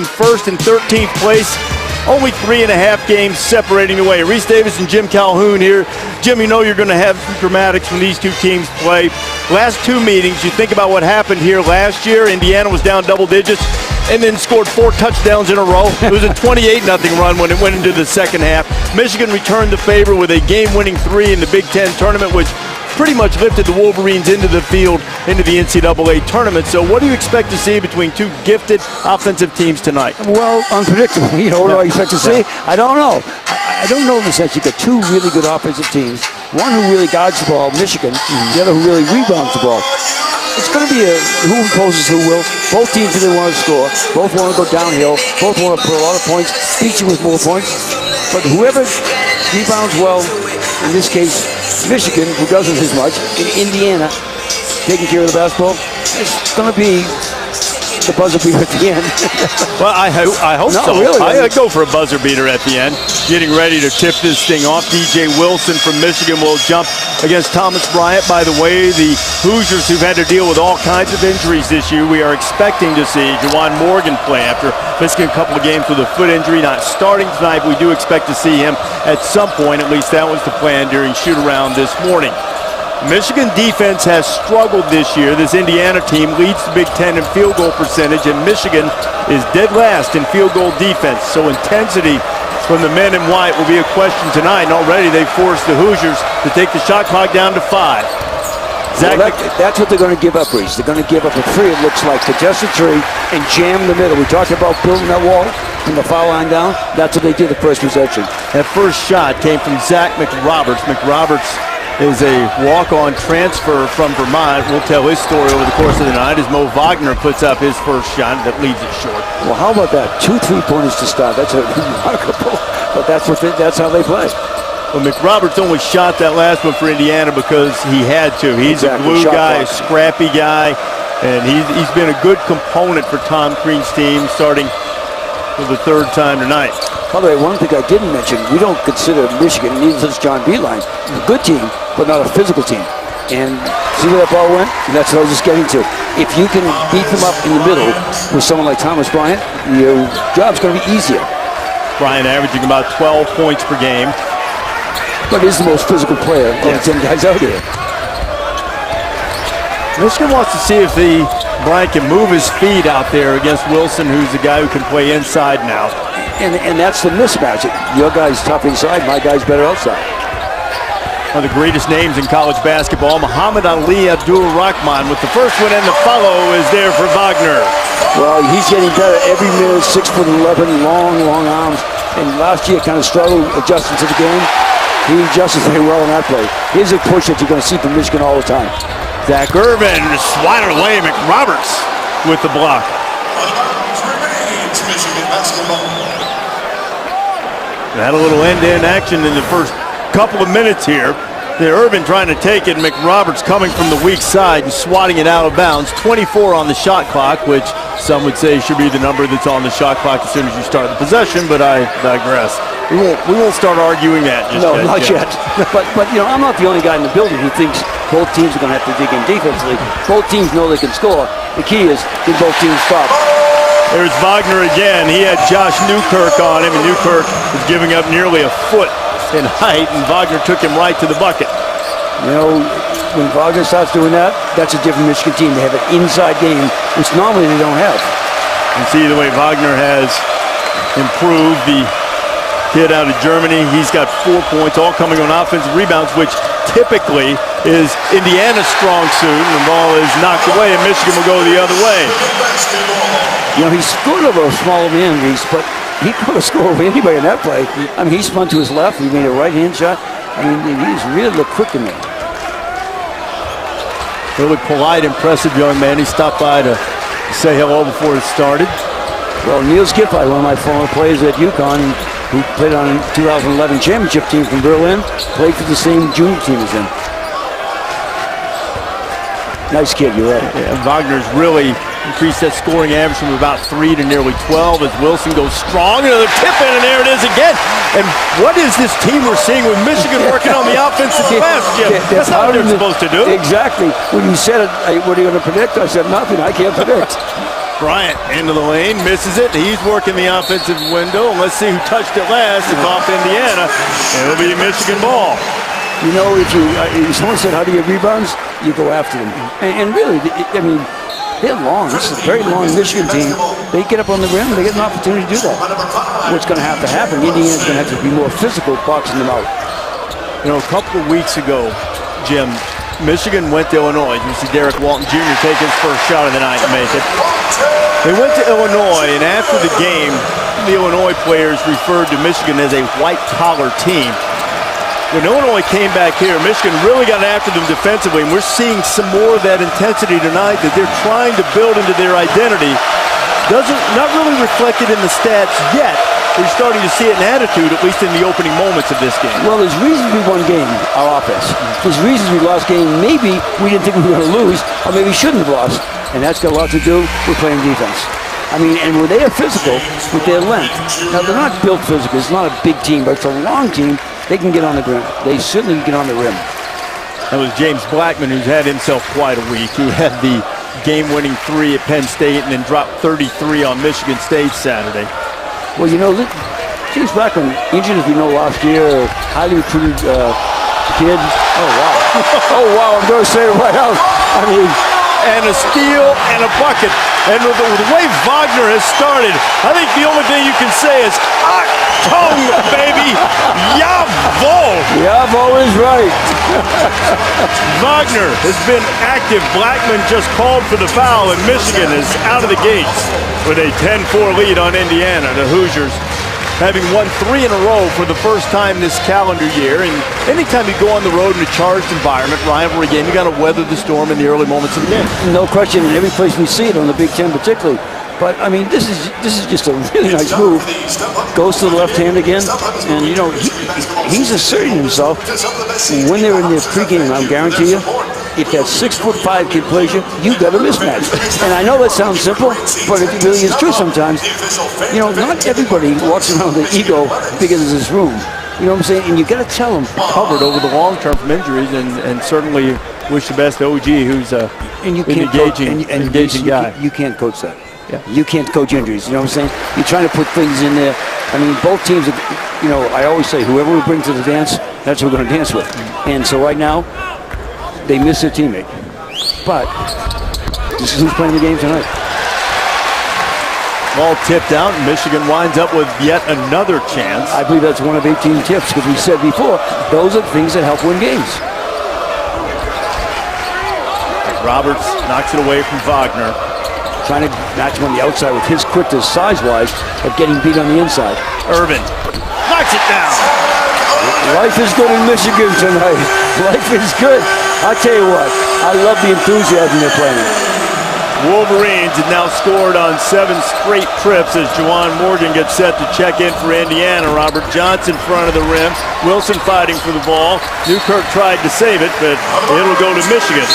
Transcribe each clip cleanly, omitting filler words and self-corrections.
first and 13th place. Only 3.5 games separating the way. Reese Davis and Jim Calhoun here. Jim, you know you're going to have dramatics when these two teams play. Last two meetings, you think about what happened here last year. Indiana was down double digits and then scored 4 touchdowns in a row. It was a 28-0 run when it went into the second half. Michigan returned the favor with a game-winning 3 in the Big Ten tournament, which pretty much lifted the Wolverines into the field, into the NCAA tournament. So what do you expect to see between two gifted offensive teams tonight? Well, unpredictable. You know, what do I expect to see? I don't know. I don't know in the sense you've got two really good offensive teams. One who really guards the ball, Michigan, the other who really rebounds the ball. It's going to be a who imposes who will. Both teams really want to score. Both want to go downhill. Both want to put a lot of points, each with more points. But whoever rebounds well, in this case, Michigan, who doesn't as much, in Indiana, taking care of the basketball, it's going to be the buzzer beater at the end. Well, I hope so. Really, I go for a buzzer beater at the end. Getting ready to tip this thing off. DJ Wilson from Michigan will jump against Thomas Bryant. By the way, the Hoosiers, who've had to deal with all kinds of injuries this year, we are expecting to see Juwan Morgan play after missing a couple of games with a foot injury. Not starting tonight, but we do expect to see him at some point. At least that was the plan during shoot-around this morning. Michigan defense has struggled this year. This Indiana team leads the Big Ten in field goal percentage, and Michigan is dead last in field goal defense. So intensity from the men in white will be a question tonight, and already they forced the Hoosiers to take the shot clock down to 5. Well, that's what they're going to give up, Reese. They're going to give up a 3, it looks like. Contested 3 and jam the middle. We talked about building that wall from the foul line down. That's what they did the first possession. That first shot came from Zach McRoberts. McRoberts is a walk-on transfer from Vermont. We'll tell his story over the course of the night as Mo Wagner puts up his first shot that leaves it short. Well, how about that? 2 3-pointers to start. That's remarkable. But that's how they play. Well, McRoberts only shot that last one for Indiana because he had to. He's a glue guy, a scrappy guy, and he's been a good component for Tom Crean's team starting for the 3rd time tonight. By the way, one thing I didn't mention, we don't consider Michigan, neither does John Beilein, a good team, but not a physical team. And see where that ball went? And that's what I was just getting to. If you can beat them up in the middle with someone like Thomas Bryant, your job's going to be easier. Bryant averaging about 12 points per game. But he's the most physical player of the 10 guys out here. Michigan wants to see if Bryant can move his feet out there against Wilson, who's the guy who can play inside now. And that's the mismatch. Your guy's tough inside, my guy's better outside. One of the greatest names in college basketball, Muhammad Ali Abdul-Rahman, with the first one, and the follow is there for Wagner. Well, he's getting better every minute, 6'11", long arms. And last year kind of struggled adjusting to the game. He adjusted very well on that play. Here's a push that you're going to see from Michigan all the time. Zach Irvin swatted away McRoberts with the block. Had a little end-to-end action in the first couple of minutes here. Irvin trying to take it, McRoberts coming from the weak side and swatting it out of bounds. 24 on the shot clock, which some would say should be the number that's on the shot clock as soon as you start the possession, but I digress. We won't start arguing that just yet. No, not yet. But you know, I'm not the only guy in the building who thinks both teams are going to have to dig in defensively. Both teams know they can score. The key is, can both teams stop? There's Wagner again. He had Josh Newkirk on him, and Newkirk was giving up nearly a foot in height, and Wagner took him right to the bucket. You know, when Wagner starts doing that, that's a different Michigan team. They have an inside game, which normally they don't have. And see the way Wagner has improved. The kid out of Germany, he's got 4 points, all coming on offensive rebounds, which typically is Indiana's strong suit. And the ball is knocked away, and Michigan will go the other way. You know, he scored over a small man, Reese, but he could have scored over anybody in that play. I mean, he spun to his left. He made a right-hand shot. I mean, he's really looked quick in there. Really polite, impressive young man. He stopped by to say hello before it started. Well, Niels Giffey, one of my former players at UConn, who played on a 2011 championship team from Berlin, played for the same junior team as him. Nice kid, you're right. Yeah, Wagner's really increased that scoring average from about 3 to nearly 12 as Wilson goes strong. Another tip in, and there it is again. And what is this team we're seeing with Michigan working on the offensive glass, Jim? That's not what they're supposed to do. Exactly. When you said it, what are you going to predict? I said nothing. I can't predict. Bryant into the lane, misses it. He's working the offensive window. And let's see who touched it last. It's off Indiana. It'll be a Michigan ball. You know, if someone said, how do you get rebounds? You go after them. And really, I mean, they're long. This is a very long Michigan team. They get up on the rim, they get an opportunity to do that. What's going to happen? Indiana's going to have to be more physical boxing them out. You know, a couple of weeks ago, Jim, Michigan went to Illinois. You see Derek Walton Jr. take his first shot of the night and make it. They went to Illinois, and after the game, the Illinois players referred to Michigan as a white-collar team. When Illinois came back here, Michigan really got after them defensively, and we're seeing some more of that intensity tonight that they're trying to build into their identity. Not really reflected in the stats yet. We're starting to see it in attitude, at least in the opening moments of this game. Well, there's reasons we won game, our offense. There's reasons we lost game. Maybe we didn't think we were going to lose, or maybe we shouldn't have lost. And that's got a lot to do with playing defense. I mean, and when they are physical with their length, now they're not built physical. It's not a big team, but it's a long team. They can get on the rim. They certainly can get on the rim. That was James Blackman, who's had himself quite a week. He had the game-winning 3 at Penn State and then dropped 33 on Michigan State Saturday. Well, you know, James Blackman, injured as we know last year, highly recruited kid. Oh, wow. Oh, wow, I'm going to say it right out. I mean, and a steal and a bucket. And with the way Wagner has started, I think the only thing you can say is, Achtung, baby, jawohl. Jawohl is right. Wagner has been active. Blackman just called for the foul, and Michigan is out of the gates with a 10-4 lead on Indiana. The Hoosiers having won 3 in a row for the first time this calendar year. And anytime you go on the road in a charged environment, rivalry game, you got to weather the storm in the early moments of the game. No question. In every place we see it, on the Big Ten particularly. But I mean, this is just a really nice move. Goes to the left hand again, and you know he's asserting himself. When they're in their pregame, I guarantee you, if that 6'5" kid plays you, you got a mismatch. And I know that sounds simple, but it really is true sometimes. You know, not everybody walks around with an ego bigger than this room. You know what I'm saying? And you got to tell them. Covered over the long term from injuries, and certainly wish the best to OG, who's an engaging guy. You can't coach that. Yeah. You can't coach injuries. You know what I'm saying? You're trying to put things in there. I mean, both teams, you know, I always say, whoever we bring to the dance, that's who we're going to dance with. And so right now, they miss their teammate. But this is who's playing the game tonight. Ball tipped out, and Michigan winds up with yet another chance. I believe that's one of 18 tips, because we said before, those are things that help win games. Roberts knocks it away from Wagner. Trying to match him on the outside with his quickness size-wise of getting beat on the inside. Irvin knocks it down. Life is good in Michigan tonight. Life is good. I tell you what, I love the enthusiasm they're playing. Wolverines have now scored on 7 straight trips as Juwan Morgan gets set to check in for Indiana. Robert Johnson in front of the rim. Wilson fighting for the ball. Newkirk tried to save it, but it'll go to Michigan.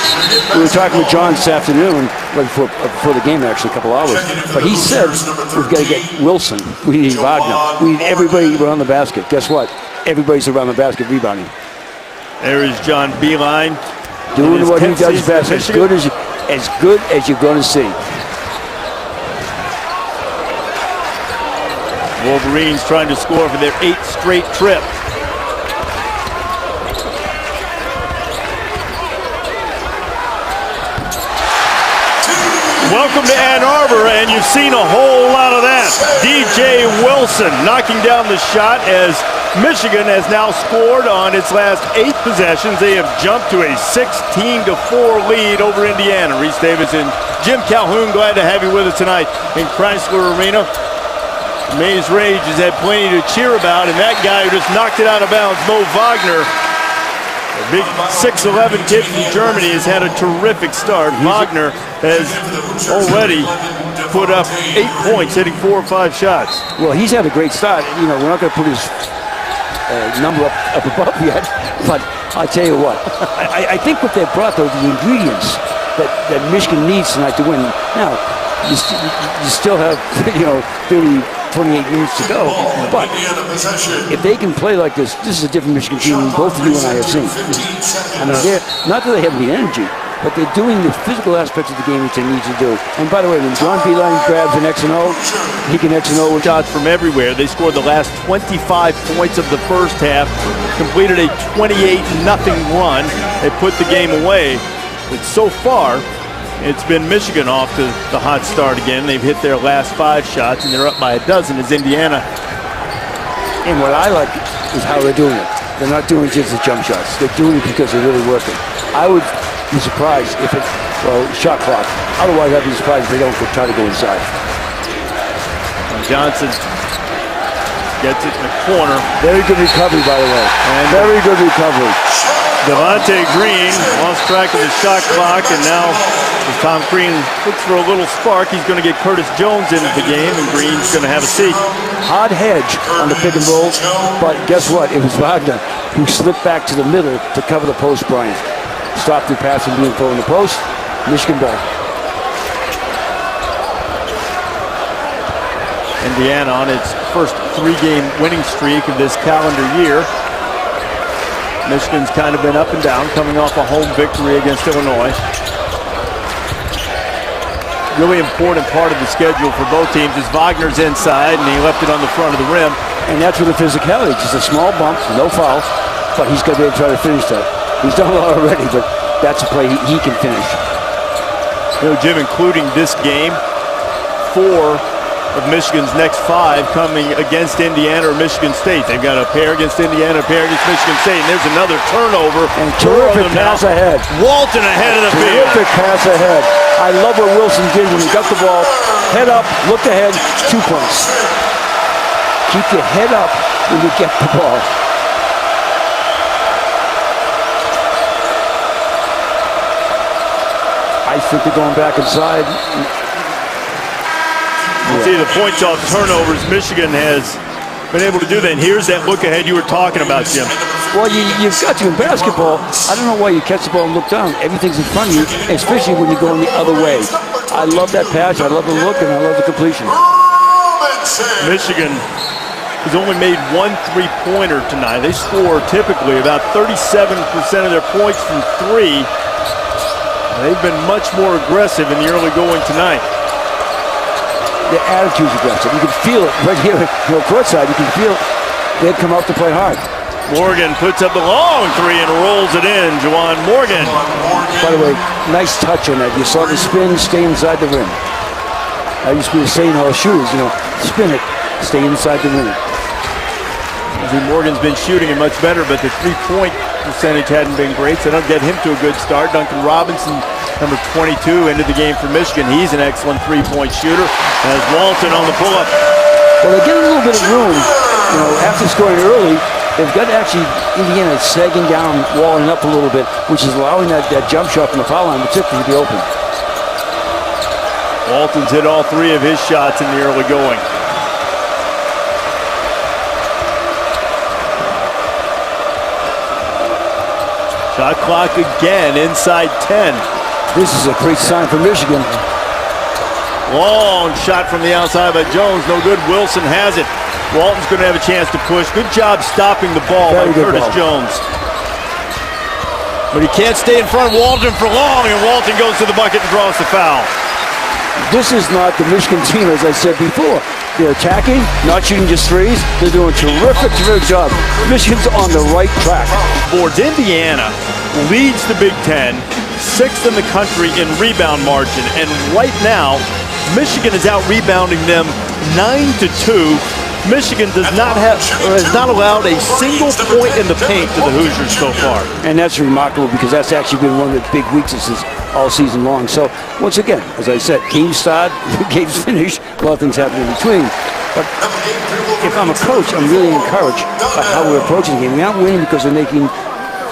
We were talking with John this afternoon, right before the game, actually, a couple hours. But he said, we've got to get Wilson. We need Wagner. We need everybody around the basket. Guess what? Everybody's around the basket rebounding. There is John Beilein. Doing what he does best. As good as you're going to see. Wolverines trying to score for their 8th straight trip. Welcome to Ann Arbor, and you've seen a whole lot of that. DJ Wilson knocking down the shot as Michigan has now scored on its last 8 possessions. They have jumped to a 16-4 lead over Indiana. Reese Davis and Jim Calhoun, glad to have you with us tonight in Chrysler Arena. Maze Rage has had plenty to cheer about, and that guy who just knocked it out of bounds, Mo Wagner, a big 6'11" kid from Germany, has had a terrific start. Wagner has already put up 8 points, hitting 4 or 5 shots. Well, he's had a great start. You know, we're not going to put his number up above yet, but I'll tell you what, I think what they brought, though, the ingredients that Michigan needs tonight to win. Now, you still have, 28 minutes to go, but if they can play like this is a different Michigan team than both of you and I have seen. I mean, not that they have the energy, but they're doing the physical aspects of the game which they need to do. And by the way, when John Beeline grabs an X and O, he can X and O with shots from everywhere. They scored the last 25 points of the first half, completed a 28-0 run. They put the game away, but so far, it's been Michigan off to the hot start again. They've hit their last 5 shots, and they're up by a dozen as Indiana. And what I like is how they're doing it. They're not doing just the jump shots. They're doing it because they're really working. I would be surprised if it, shot clock. Otherwise, I'd be surprised if they don't try to go inside. Johnson gets it in the corner. Very good recovery, by the way. And very good recovery. Devontae Green lost track of the shot clock, and now as Tom Crean looks for a little spark, he's going to get Curtis Jones into the game, and Green's going to have a seat. Hard hedge on the pick and roll, but guess what? It was Wagner who slipped back to the middle to cover the post, Bryant. Stopped the pass from being thrown in the post. Michigan ball. Indiana on its first 3-game winning streak of this calendar year. Michigan's kind of been up and down, coming off a home victory against Illinois. Really important part of the schedule for both teams is Wagner's inside, and he left it on the front of the rim. And that's where the physicality, just a small bump, no foul, but he's got to try to finish that. He's done a lot already, but that's a play he can finish. You know, Jim, including this game, 4 of Michigan's next 5 coming against Indiana or Michigan State. They've got a pair against Indiana, a pair against Michigan State, and there's another turnover. And terrific pass ahead. Walton ahead of the field. Terrific pass ahead. I love what Wilson did when he got the ball. Head up, look ahead, 2 points. Keep your head up when you get the ball. I think they're going back inside. See the points off turnovers. Michigan has been able to do that. And here's that look ahead you were talking about, Jim. Well, you've got to in basketball. I don't know why you catch the ball and look down. Everything's in front of you, especially when you're going the other way. I love that pass. I love the look, and I love the completion. Michigan has only made 1 3-pointer tonight. They score typically about 37% of their points from 3. They've been much more aggressive in the early going tonight. The attitude's aggressive. You can feel it right here, courtside. You can feel they've come out to play hard. Morgan puts up the long 3 and rolls it in. Juwan Morgan. By the way, nice touch on that. You saw the spin, stay inside the rim. I used to be saying all shoes, spin it, stay inside the rim. Morgan's been shooting it much better, but the 3-point percentage hadn't been great, so don't get him to a good start. Duncan Robinson, number 22, into the game for Michigan. He's an excellent 3-point shooter. As Walton on the pull-up. Well, they get a little bit of room, after scoring early. They've got actually Indiana sagging down, walling up a little bit, which is allowing that jump shot from the foul line, which is to be open. Walton's hit all 3 of his shots in the early going. Shot clock again, inside 10. This is a great sign for Michigan. Long shot from the outside by Jones, no good. Wilson has it. Walton's going to have a chance to push. Good job stopping the ball by Curtis Jones. But he can't stay in front of Walton for long, and Walton goes to the bucket and draws the foul. This is not the Michigan team, as I said before. They're attacking, not shooting just 3s. They're doing a terrific job. Michigan's on the right track. Boards Indiana leads the Big Ten, 6th in the country in rebound margin, and right now, Michigan is out rebounding them 9-2. Michigan has not allowed a single point in the paint to the Hoosiers so far. And that's remarkable because that's actually been one of the big weaknesses all season long. So, once again, as I said, game start, game's finished, a lot of things happen in between. But if I'm a coach, I'm really encouraged by how we're approaching the game. We aren't winning because we're making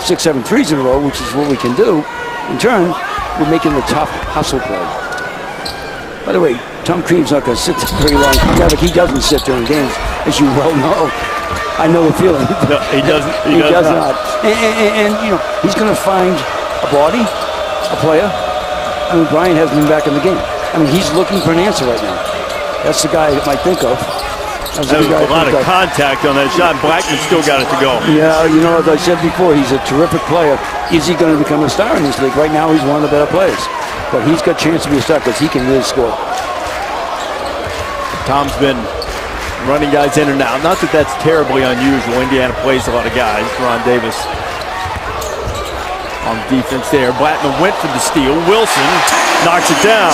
6-7 threes in a row, which is what we can do. In turn, we're making the tough hustle play. By the way, Tom Crean's not going to sit there very long. He doesn't sit during games, as you well know. I know the feeling. No, he doesn't. He does not. And he's going to find a body, a player. I mean, Brian hasn't been back in the game. I mean, he's looking for an answer right now. That's the guy that might think of. There was a lot of contact on that shot, and Blackman still got it to go. Yeah, you know, as I said before, he's a terrific player. Is he going to become a star in this league? Right now, he's one of the better players. But he's got a chance to be a star because he can really score. Tom's been running guys in and out. Not that that's terribly unusual. Indiana plays a lot of guys. Ron Davis on defense there. Blackman went for the steal. Wilson knocks it down.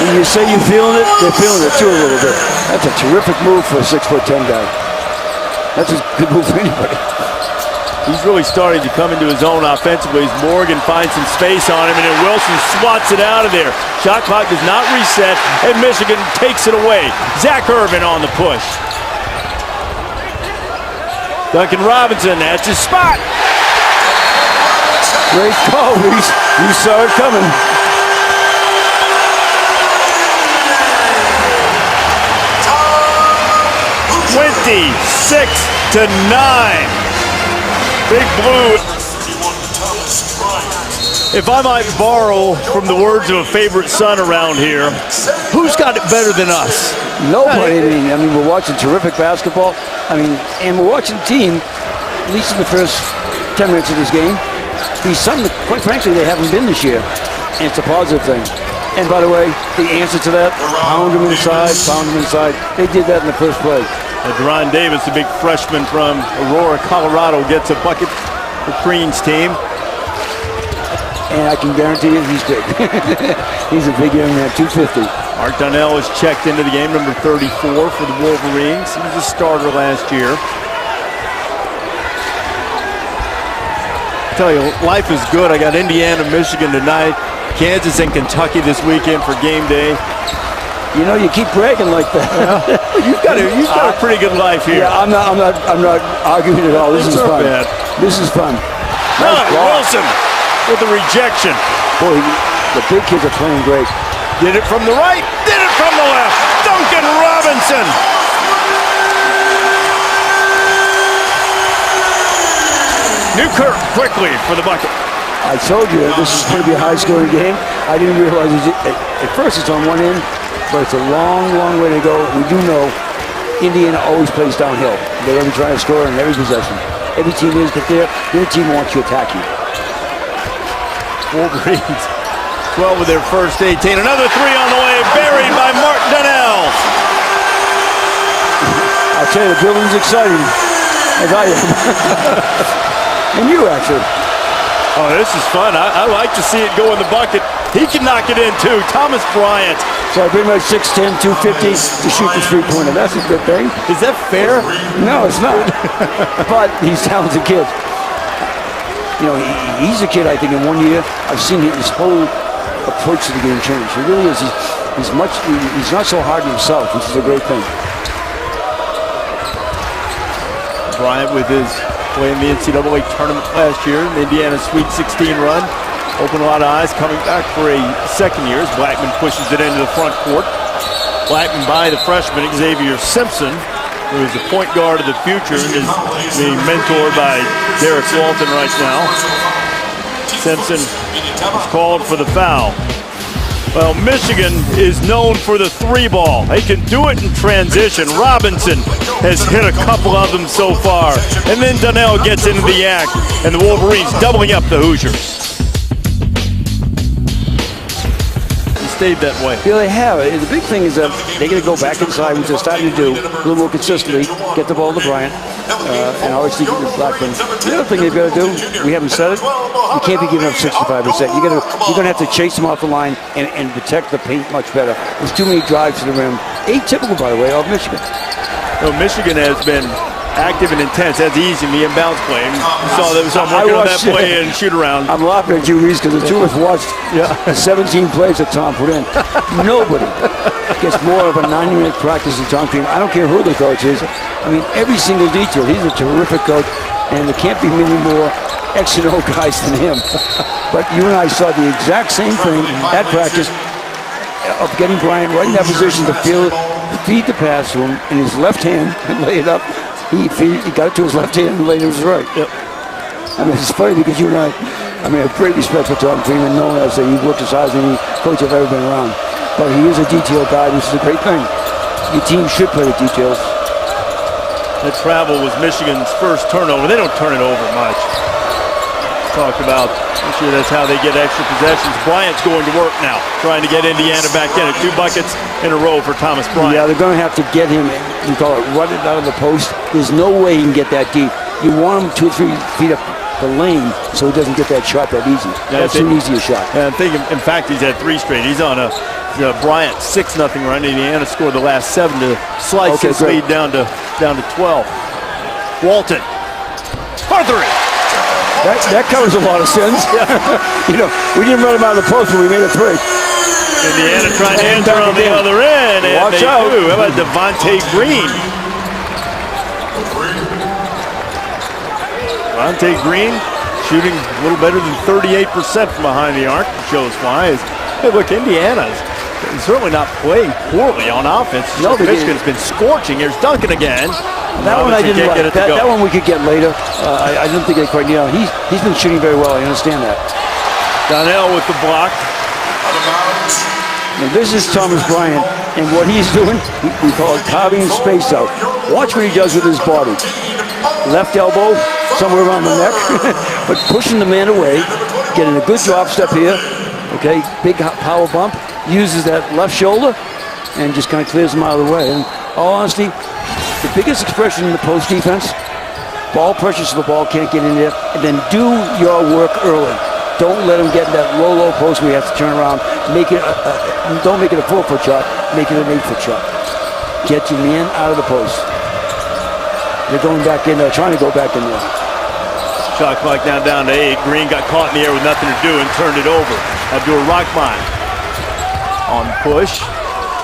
When you say you're feeling it, they're feeling it too a little bit. That's a terrific move for a 6'10" guy. That's a good move for anybody. He's really starting to come into his own offensively as Morgan finds some space on him, and then Wilson swats it out of there. Shot clock does not reset, and Michigan takes it away. Zach Irvin on the push. Duncan Robinson, that's his spot. Great call, Reese. You saw it coming. (26-9). Big Blue. If I might borrow from the words of a favorite son around here, who's got it better than us? Nobody. I mean, we're watching terrific basketball. I mean, and we're watching a team, at least in the first 10 minutes of this game, be something that, quite frankly, they haven't been this year. And it's a positive thing. And by the way, the answer to that, pound them inside, pound them inside. They did that in the first play. Deron Davis, the big freshman from Aurora, Colorado, gets a bucket for Crean's team. And I can guarantee you he's big. He's a big young man, 250. Mark Donnell is checked into the game, number 34 for the Wolverines. He was a starter last year. I tell you, life is good. I got Indiana, Michigan tonight, Kansas and Kentucky this weekend for game day. You know, you keep bragging like that. You've got a pretty good life here. Yeah, I'm not arguing at all. This is fun. Bad. This is fun. Wilson with the rejection. Boy, the big kids are playing great. Did it from the right, did it from the left. Duncan Robinson. Newkirk quickly for the bucket. I told you this is going to be a high-scoring game. I didn't realize at first it's on one end, but it's a long, long way to go. We do know Indiana always plays downhill. They're going to try to score in every possession. Every team is, but their team wants to attack you. Wolverines 12 with their first 18. Another three on the way, buried by Mark Donnell. I'll tell you, the building's exciting, as I am. And you, actually. Oh, this is fun. I like to see it go in the bucket. He can knock it in, too. Thomas Bryant. So I bring my 6'10", 250 to shoot the three-pointer. That's a good thing. Is that fair? No, it's not. But he's a talented kid. You know, he's a kid, I think, in 1 year, I've seen his whole approach to the game change. He really is. He's not so hard on himself, which is a great thing. Bryant with his play in the NCAA tournament last year, the Indiana Sweet 16 run. Opened a lot of eyes, coming back for a second year as Blackman pushes it into the front court. Blackman by the freshman Xavier Simpson, who is the point guard of the future and is being mentored by Derek Walton right now. Simpson is called for the foul. Well, Michigan is known for the three ball. They can do it in transition. Robinson has hit a couple of them so far. And then Donnell gets into the act, and the Wolverines doubling up the Hoosiers. Stayed that way. Yeah, they have. The big thing is that they're going to go back inside, which they're starting to do a little more consistently, get the ball to Bryant, and obviously get the Blackman. The other thing they've got to do, we haven't said it, you can't be giving up 65%. You're going to have to chase them off the line and protect the paint much better. There's too many drives to the rim. Atypical, by the way, of Michigan. Well, Michigan has been active and intense. That's easy in the inbounds play. And you saw that was working on that play and shoot around. I'm laughing at you, Reese, because the two of us watched the 17 plays that Tom put in. Nobody gets more of a 90-minute practice than Tom Crean. I don't care who the coach is. I mean, every single detail. He's a terrific coach, and there can't be many more X and O guys than him. But you and I saw the exact same thing at practice of getting Bryant right in that position to feed the pass to him in his left hand and lay it up. He got it to his left hand and laid it to his right. Yep. I mean, it's funny because you and I have great respect for Tom Freeman, knowing as that he's worked as hard as any coach I've ever been around. But he is a detail guy, which is a great thing. Your team should play with details. That travel was Michigan's first turnover. They don't turn it over much. Talked about this year, that's how they get extra possessions. Bryant's going to work now, trying to get Indiana back in it. 2 buckets in a row for Thomas Bryant. Yeah, they're going to have to get him, you call it, run it out of the post. There's no way he can get that deep. You want him 2 or 3 feet up the lane so he doesn't get that shot that easy. That's an easier shot. Yeah, I think, in fact, he's had 3 straight. He's on a Bryant 6-0 run. Indiana scored the last 7 to slice his lead down to 12. Walton, for 3. That covers a lot of sins. You know, we didn't run him out of the post, but we made a 3. Indiana trying to enter on the other end, and watch they out. do. How about Devontae Green? Devontae Green shooting a little better than 38% from behind the arc. Shows why. Hey, look, Indiana's certainly not playing poorly on offense. No, Michigan's been scorching. Here's Duncan again. That one I didn't like. That one we could get later. I didn't think they quite need it. He's been shooting very well. I understand that. Donnell with the block. And this is Thomas Bryant, and what he's doing, we call it carving space out. Watch what he does with his body. Left elbow, somewhere around the neck, but pushing the man away, getting a good drop step here. Okay, big power bump, uses that left shoulder, and just kind of clears him out of the way. And all honesty, the biggest expression in the post defense, ball pressure so the ball can't get in there, and then do your work early. Don't let him get in that low post where you have to turn around. Don't make it a 4-foot shot, make it an 8-foot shot. Get your man out of the post. They're going back in there, trying to go back in there. Shot clock down to 8. Green got caught in the air with nothing to do and turned it over. Abdur-Rahman on push.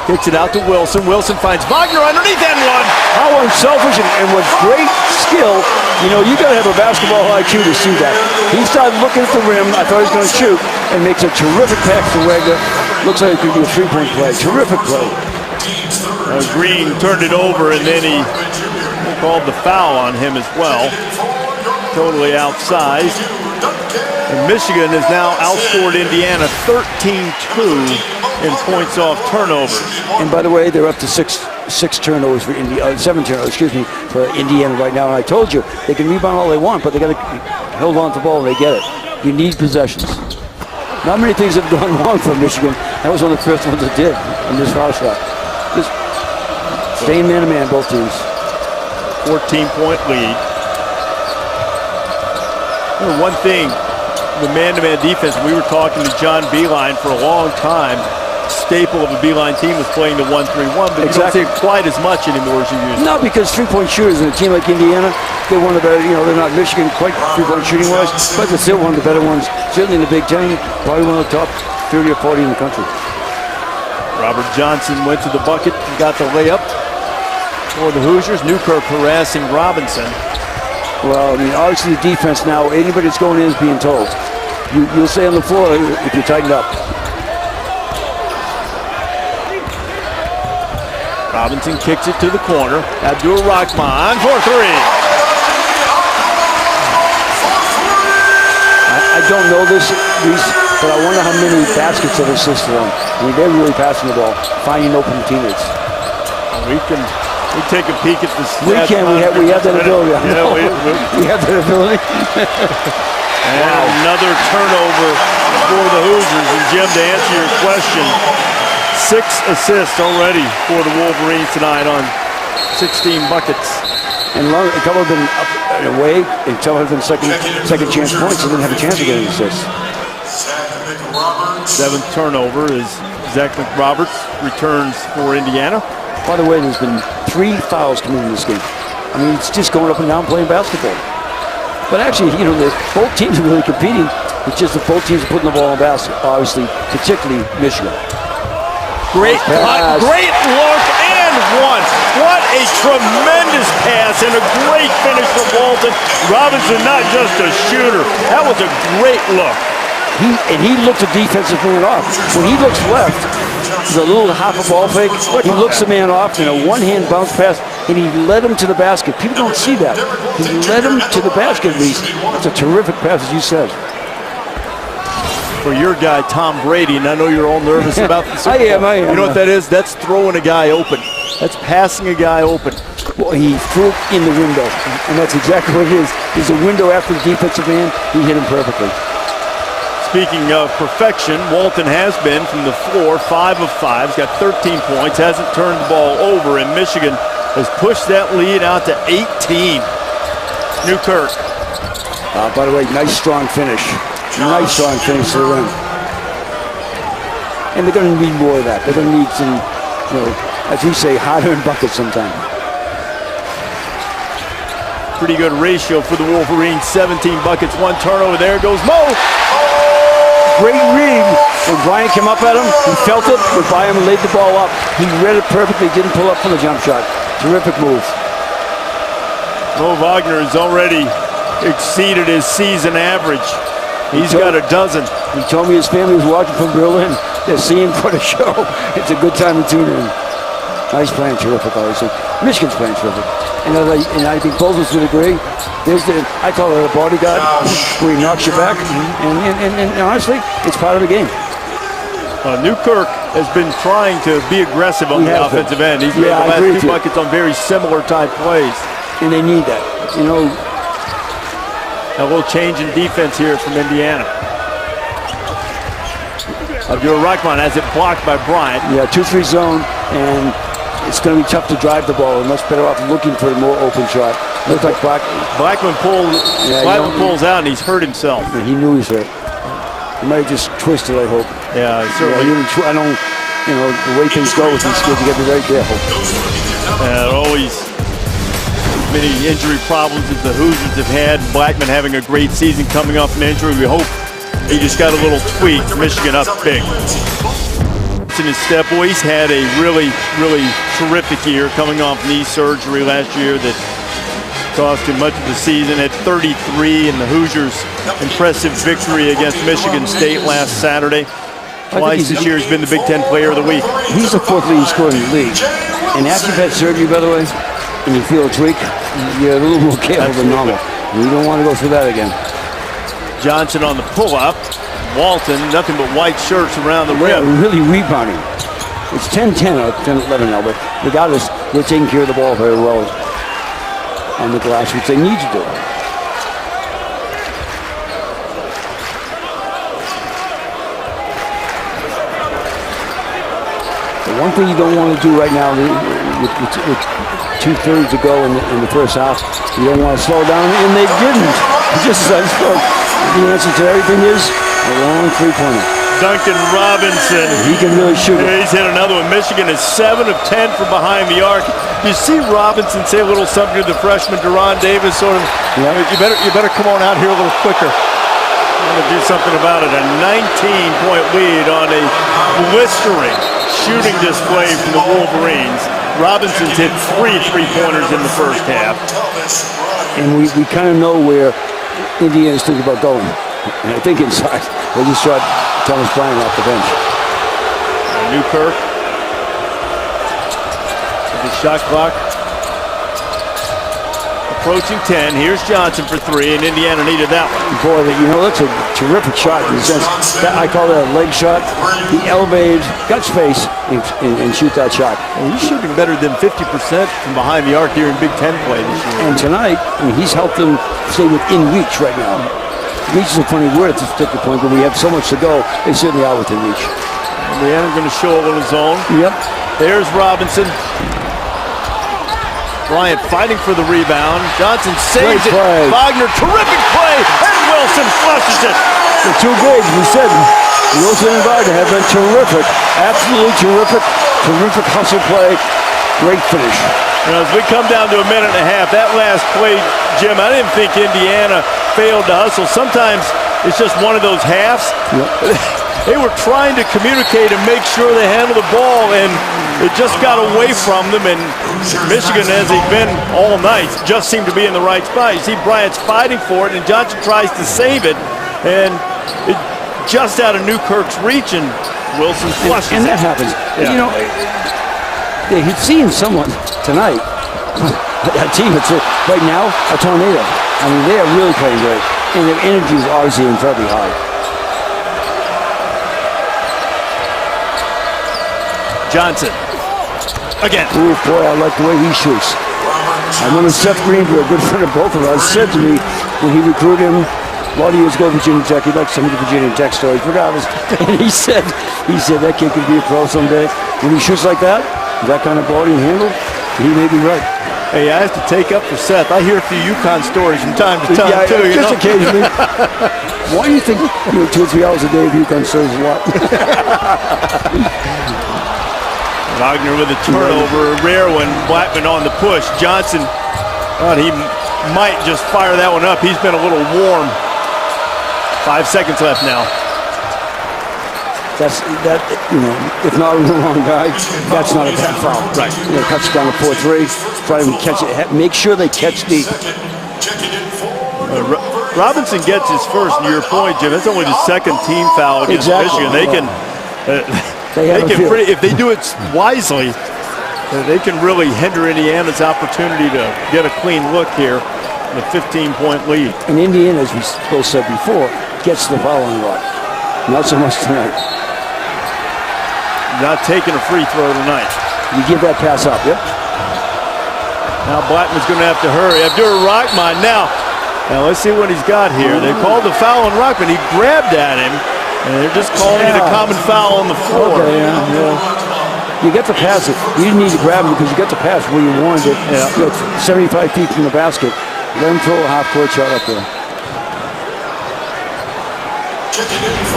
Kicks it out to Wilson. Wilson finds Wagner underneath and one. How unselfish and with great skill. You know, you got to have a basketball IQ to see that. He started looking at the rim. I thought he was going to shoot and makes a terrific pass to Wagner. Looks like it could be a 3-point play. Terrific play. Green turned it over and then he called the foul on him as well. Totally outsized. And Michigan has now outscored Indiana 13-2 in points off turnovers. And by the way, they're up to 7 turnovers for for Indiana right now. And I told you, they can rebound all they want, but they got to hold on to the ball and they get it. You need possessions. Not many things have gone wrong for Michigan. That was one of the first ones that did in this foul shot. Just staying man-to-man, both teams. 14-point lead. You know, one thing, the man-to-man defense, we were talking to John Beilein for a long time. Staple of a Beilein team was playing the 1-3-1, but you don't see it quite as much anymore as you used to. No, because 3-point shooters in a team like Indiana, they're one of the better, you know, they're not Michigan quite 3-point shooting wise, but they're still one of the better ones. Certainly in the Big Ten, probably one of the top 30 or 40 in the country. Robert Johnson went to the bucket and got the layup for the Hoosiers. Newkirk harassing Robinson. Well, I mean, obviously the defense now, anybody that's going in is being told. You'll stay on the floor if you tighten up. Robinson kicks it to the corner. Abdur-Rahman for 3. I don't know this, but I wonder how many baskets have assisted them. I mean, they're really passing the ball, finding open teammates. We take a peek at this. We can. We have that ability. Yeah, we have that ability. And another turnover for the Hoosiers. And Jim, to answer your question, 6 assists already for the Wolverines tonight on 16 buckets. And a couple have been up and away, and some have been second chance points, and didn't have a chance to get an assist. 7th turnover is Zach McRoberts returns for Indiana. By the way, there's been 3 fouls committed in this game. I mean, it's just going up and down playing basketball. But actually, you know, both teams are really competing. It's just that both teams are putting the ball in the basket, obviously, particularly Michigan. Great look and one. What a tremendous pass and a great finish from Walton. Robinson, not just a shooter. That was a great look. He looked the defensive man off. When he looks left, the little half a ball fake, he looks the man off in a one-hand bounce pass, and he led him to the basket. People don't see that. He led him to the basket at least. That's a terrific pass, as you said. For your guy, Tom Brady, and I know you're all nervous about this. I am. You know what that is? That's throwing a guy open. That's passing a guy open. Well, he threw it in the window, and that's exactly what it is. There's a window after the defensive end. He hit him perfectly. Speaking of perfection, Walton has been from the floor 5 of 5. He's got 13 points, hasn't turned the ball over, and Michigan has pushed that lead out to 18. Newkirk. By the way, nice strong finish. Nice strong finish to the rim. And they're going to need more of that. They're going to need some, as we say, hard-earned buckets sometime. Pretty good ratio for the Wolverines. 17 buckets, 1 turnover. There goes Mo. Great read. When Bryant came up at him, he felt it. When Bryant laid the ball up, he read it perfectly. Didn't pull up for the jump shot. Terrific move. Mo Wagner has already exceeded his season average. He's got a dozen. He told me his family was watching from Berlin. They're seeing for the show. It's a good time to tune in. Nice playing, terrific, obviously. Michigan's playing terrific. And I think both of us would agree. I call it a bodyguard, where he knocks you back. And honestly, it's part of the game. Newkirk has been trying to be aggressive on the offensive end. He's made the last 2 buckets on very similar type plays. And they need that. A little change in defense here from Indiana. Abdur-Rahman has it blocked by Bryant. Yeah, 2-3 zone, and it's going to be tough to drive the ball. Much better off looking for a more open shot. Looks like Blackman pulls out, and he's hurt himself. Yeah, he knew he was hurt. He might have just twisted, I hope. Yeah, certainly. I don't, the way things go with these kids, you got to be very careful. Always many injury problems that the Hoosiers have had. Blackman having a great season coming off an injury. We hope he just got a little tweak. Michigan up big. In his step, he's had a really, really terrific year coming off knee surgery last year that cost him much of the season. At 33 in the Hoosiers' impressive victory against Michigan State last Saturday. Twice this year has been the Big Ten Player of the Week. He's the 4th leading scorer in the league. And after you've had surgery, by the way, and you feel a tweak, you're a little more careful than normal. You don't want to go through that again. Johnson on the pull-up. Walton, nothing but white shirts around the rim. Really rebounding. It's 10-10 or 10-11 now, but regardless, they're taking care of the ball very well on the glass, which they need to do. The one thing you don't want to do right now, with 2/3 to go in the first half, you don't want to slow down, and they didn't. Just as I spoke, the answer to everything is a long 3-pointer. Duncan Robinson. He can really shoot it. He's hit another one. Michigan is 7 of 10 from behind the arc. You see Robinson say a little something to the freshman, Deron Davis, sort of, you better come on out here a little quicker. I'm going to do something about it. A 19-point lead on a blistering shooting display from the Wolverines. Robinson's hit 3 3-pointers in the first half. And we kind of know where Indiana's thinking about going. And I think inside, they just shot Thomas Bryant off the bench. Newkirk. The shot clock approaching 10. Here's Johnson for 3, and Indiana needed that one. Boy, that's a terrific shot in the sense that I call that a leg shot. He elevated, got space, and shoot that shot. And he's shooting better than 50% from behind the arc here in Big Ten play this year. And tonight, he's helped them stay within reach right now. Reach is a funny word at this particular point, but we have so much to go. They certainly are within reach. Indiana going to show a little zone. Yep. There's Robinson. Bryant fighting for the rebound. Johnson saves it. Wagner, terrific play. And Wilson flushes it. The 2 bigs, we said, Wilson and Wagner have been terrific. Absolutely terrific. Terrific hustle play. Great finish. As we come down to a minute and a half, that last play, Jim, I didn't think Indiana failed to hustle. Sometimes it's just one of those halves. Yep. They were trying to communicate and make sure they handled the ball, and it just got away from them. And Michigan, as they've been all night, just seemed to be in the right spot. You see Bryant's fighting for it, and Johnson tries to save it, and it just out of Newkirk's reach, and Wilson flushes and that happens. Yeah. He's seeing someone tonight. That team, it's right now a tornado. I mean, they are really playing great, and their energy is obviously incredibly high. Johnson again. Ooh, boy, I like the way he shoots. I remember Seth Greenberg, a good friend of both of us, said to me when he recruited him a lot of years ago, Virginia Tech. He liked some of the Virginia Tech stories, regardless. And he said that kid could be a pro someday. When he shoots like that kind of body and handle, he may be right. Hey, I have to take up for Seth. I hear a few UConn stories from time to time, too. Just occasionally. Why do you think 2 or 3 hours a day of UConn stories a lot? Wagner with a turnover. Rare one. Blackman on the push. Johnson, he might just fire that one up. He's been a little warm. 5 seconds left now. If not the wrong guy, that's not a bad foul. Right. Cuts it down to 4-3. Try to catch it. Make sure they catch deep. Robinson gets his first, to your point, Jim. That's only the second team foul against Michigan. They can, if they do it wisely, they can really hinder Indiana's opportunity to get a clean look here. The 15-point lead. And Indiana, as we both said before, gets the fouling lot. Not so much tonight. Not taking a free throw tonight. You give that pass up, yep. Now Blackman's going to have to hurry. Abdur-Rahman now let's see what he's got here. They called the foul on Rahman. He grabbed at him, and they're just calling it a common foul on the floor. Okay, yeah. You get the pass. You didn't need to grab him because you got the pass where you wanted it. Yeah. 75 feet from the basket. Let him throw a half-court shot up there.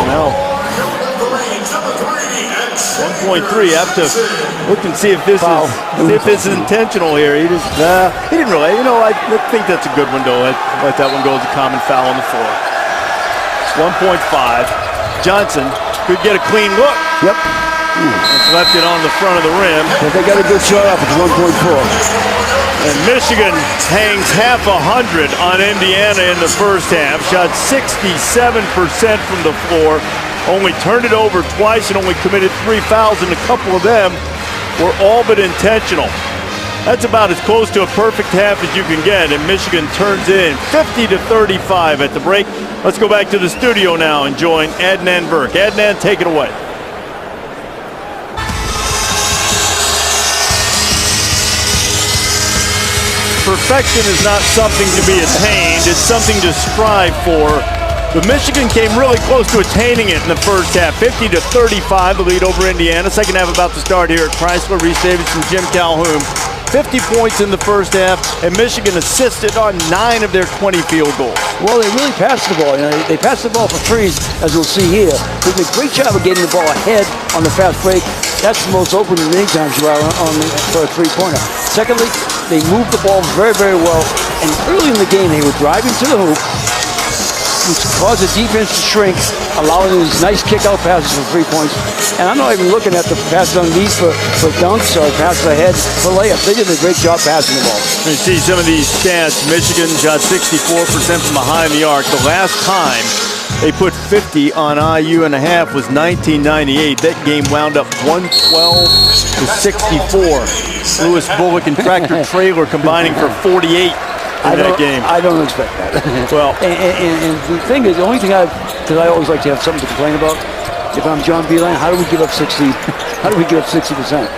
Well, 1.3. Have to look and see if this is intentional here. He didn't really. I think that's a good one though. Let that one go as a common foul on the floor. 1.5. Johnson could get a clean look. Yep. Left it on the front of the rim. But they got a good shot off. It's 1.4. And Michigan hangs half 100 on Indiana in the first half. Shot 67% from the floor. Only turned it over twice and only committed 3 fouls, and a couple of them were all but intentional. That's about as close to a perfect half as you can get, and Michigan turns in 50-35 at the break. Let's go back to the studio now and join Adnan Burke. Adnan, take it away. Perfection is not something to be attained, it's something to strive for. But Michigan came really close to attaining it in the first half. 50-35, the lead over Indiana. Second half about to start here at Chrysler. Reese Davidson, Jim Calhoun. 50 points in the first half, and Michigan assisted on 9 of their 20 field goals. Well, they really passed the ball. They passed the ball for threes, as we'll see here. They did a great job of getting the ball ahead on the fast break. That's the most open many times you are for a three-pointer. Secondly, they moved the ball very, very well. And early in the game, they were driving to the hoop, which caused the defense to shrink, allowing these nice kick-out passes for 3 points. And I'm not even looking at the passes underneath for dunks or passes ahead for layups. They did a great job passing the ball. You see some of these stats. Michigan shot 64% from behind the arc. The last time they put 50 on IU and a half was 1998. That game wound up 112-64. Lewis Bullock and Tractor Trailer combining for 48 in that game. I don't expect that. Well, and the thing is, the only thing because I always like to have something to complain about. If I'm John Beilein, how do we give up 60? How do we give up 60%?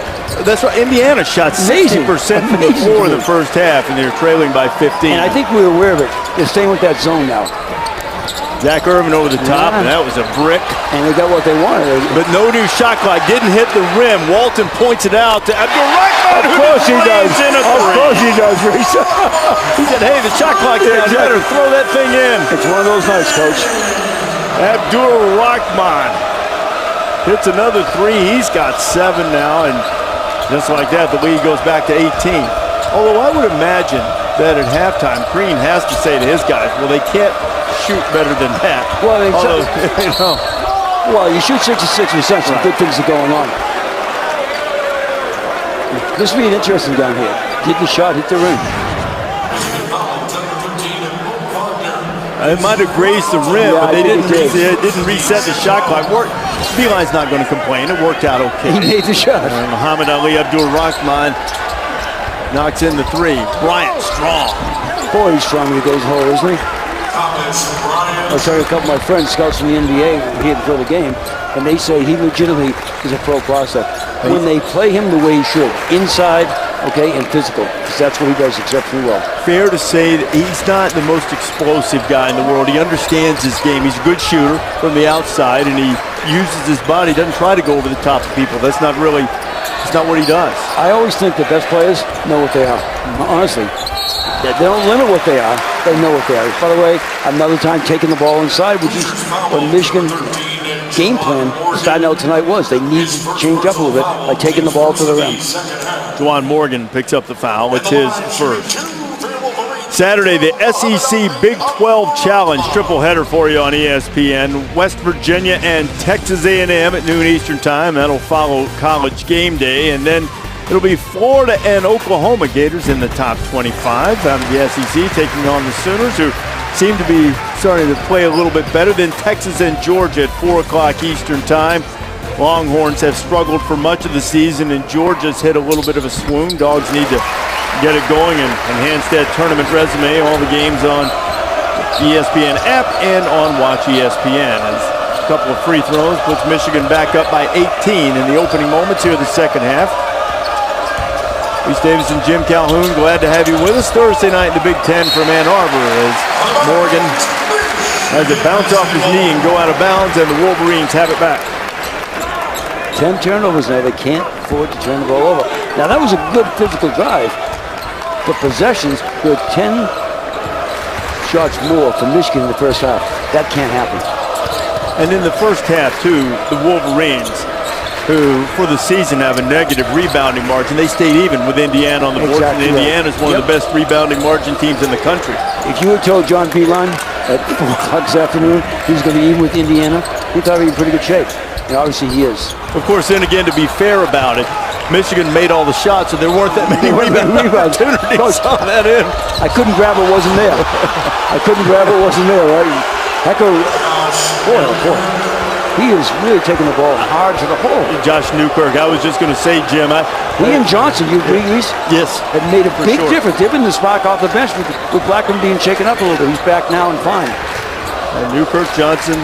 That's right. Indiana shot 60% from the floor in the first half, and they're trailing by 15. And I think we're aware of it. They're staying with that zone now. Zach Irvin over the top, and that was a brick. And they got what they wanted. But no new shot clock. Didn't hit the rim. Walton points it out to Abdur-Rahman. Of course he does. Of course he does, Reese. He said, hey, the shot clock's down. You better throw that thing in. It's one of those nights, Coach. Abdur-Rahman hits another 3. He's got 7 now, and just like that, the lead goes back to 18. Although I would imagine that at halftime, Green has to say to his guys, well, they can't shoot better than that. Well, well, you shoot 66%, some good things are going on. This will be an interesting down here. Hit the shot, hit the rim. It might have grazed the rim, but they didn't reset the shot clock. Beilein's not going to complain. It worked out okay. He made the shot. Muhammad Ali Abdur-Rahman knocks in the 3. Bryant strong. Boy, he's strong when he goes hard, isn't he? I was talking to a couple of my friends, scouts from the NBA, here before the game, and they say he legitimately is a pro prospect. When they play him the way he should, inside okay, and physical, because that's what he does exceptionally well. Fair to say that he's not the most explosive guy in the world. He understands his game. He's a good shooter from the outside, and he uses his body. He doesn't try to go over the top of people. That's not what he does. I always think the best players know what they are, honestly. They don't limit what they are. They know what they are. By the way, another time taking the ball inside, which is what Michigan game plan starting out tonight was. They needed to change up a little bit by taking the ball to the rim. Juwan Morgan picks up the foul. It's his first. Saturday, the SEC Big 12 Challenge triple header for you on ESPN. West Virginia and Texas A&M at noon Eastern time. That'll follow College Game Day, and then it'll be Florida and Oklahoma Gators in the top 25 out of the SEC, taking on the Sooners, who seem to be starting to play a little bit better than Texas and Georgia at 4 o'clock Eastern time. Longhorns have struggled for much of the season, and Georgia's hit a little bit of a swoon. Dogs need to get it going and enhance that tournament resume. All the games on the ESPN app and on Watch ESPN. As a couple of free throws puts Michigan back up by 18 in the opening moments here of the second half. Reese Davis and Jim Calhoun, glad to have you with us Thursday night in the Big Ten from Ann Arbor as Morgan has it bounce off his knee and go out of bounds, and the Wolverines have it back. 10 turnovers now. They can't afford to turn the ball over. Now, that was a good physical drive. The possessions were 10 shots more for Michigan in the first half. That can't happen. And in the first half, too, the Wolverines, who for the season have a negative rebounding margin, they stayed even with Indiana on the board. Exactly. And Indiana is one of the best rebounding margin teams in the country. If you had told John Beeline at 4 o'clock this afternoon he was going to be even with Indiana, he thought he was in pretty good shape. And obviously he is. Of course, then again, to be fair about it, Michigan made all the shots, so there weren't that many rebound opportunities on that end. I couldn't grab it, wasn't there. Right? Heck of, boy, oh boy. He is really taking the ball hard to the hole. Josh Newkirk, I was just going to say, Jim. He and Johnson, you agree, Reese? Yes. Have made a big difference. They've been the spark off the bench with Blackman being shaken up a little bit. He's back now and fine. Newkirk, Johnson,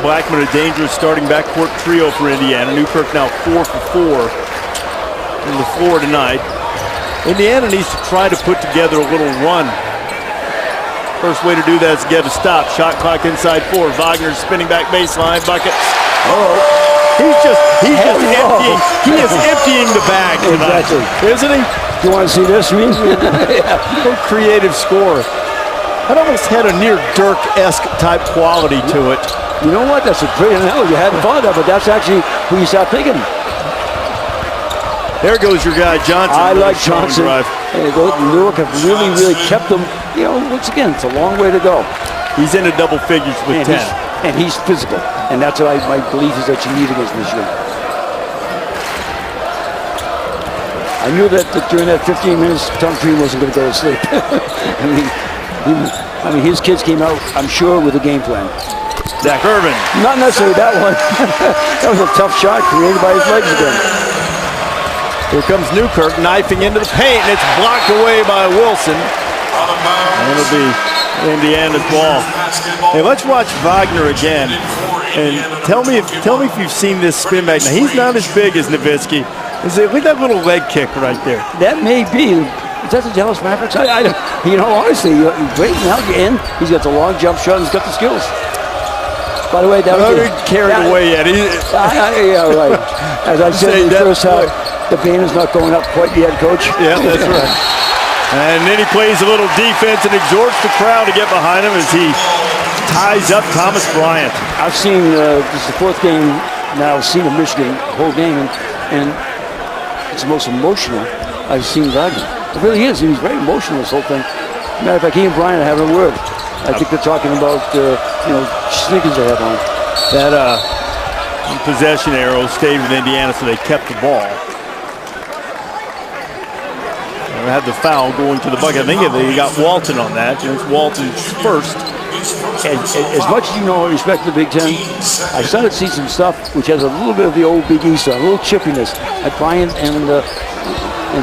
Blackman, a dangerous starting backcourt trio for Indiana. Newkirk now 4 for 4 in the floor tonight. Indiana needs to try to put together a little run. First way to do that is to get a stop. Shot clock inside 4. Wagner spinning back baseline bucket. He's just emptying. He is emptying the bag tonight, isn't he? You want to see this, Reese? Yeah. Creative score. That almost had a near Dirk-esque type quality to it. You know what? That's a pretty analogy. You hadn't thought of it, but that's actually who you start thinking. There goes your guy, Johnson. I like Johnson. Newark have really kept them. You know, once again, it's a long way to go. He's into double figures with 10. And he's physical. And that's what my belief is that you need against Michigan. I knew that during that 15 minutes, Tom Crean wasn't going to go to sleep. I mean, his kids came out, I'm sure, with a game plan. Zach Irvin. Not necessarily that one. That was a tough shot created by his legs again. Here comes Newkirk knifing into the paint, and it's blocked away by Wilson. And it'll be Indiana's ball. Hey, let's watch Wagner again. And tell me if you've seen this spin back. Now, he's not as big as Nowitzki. Look at that little leg kick right there. That may be. Is that the Dallas Mavericks? I don't, honestly, great now in. He's got the long jump shot. He's got the skills. By the way, that was carried away yet. Yeah, right. As I said in the first half, the banner's not going up quite yet, Coach. Yeah, that's right. And then he plays a little defense and exhorts the crowd to get behind him as he ties up Thomas Bryant. I've seen this is the 4th game now. I've seen of Michigan the whole game, and it's the most emotional I've seen Wagner. It really is. He was very emotional this whole thing. Matter of fact, he and Bryant are having a word. I think they're talking about sneakers they have on. That possession arrow stayed with Indiana, so they kept the ball. They had the foul going to the bucket. I think they got Walton on that. It's Walton's first. And as much as you know, I respect the Big Ten. I started to see some stuff which has a little bit of the old Big East, a little chippiness. Like Bryant and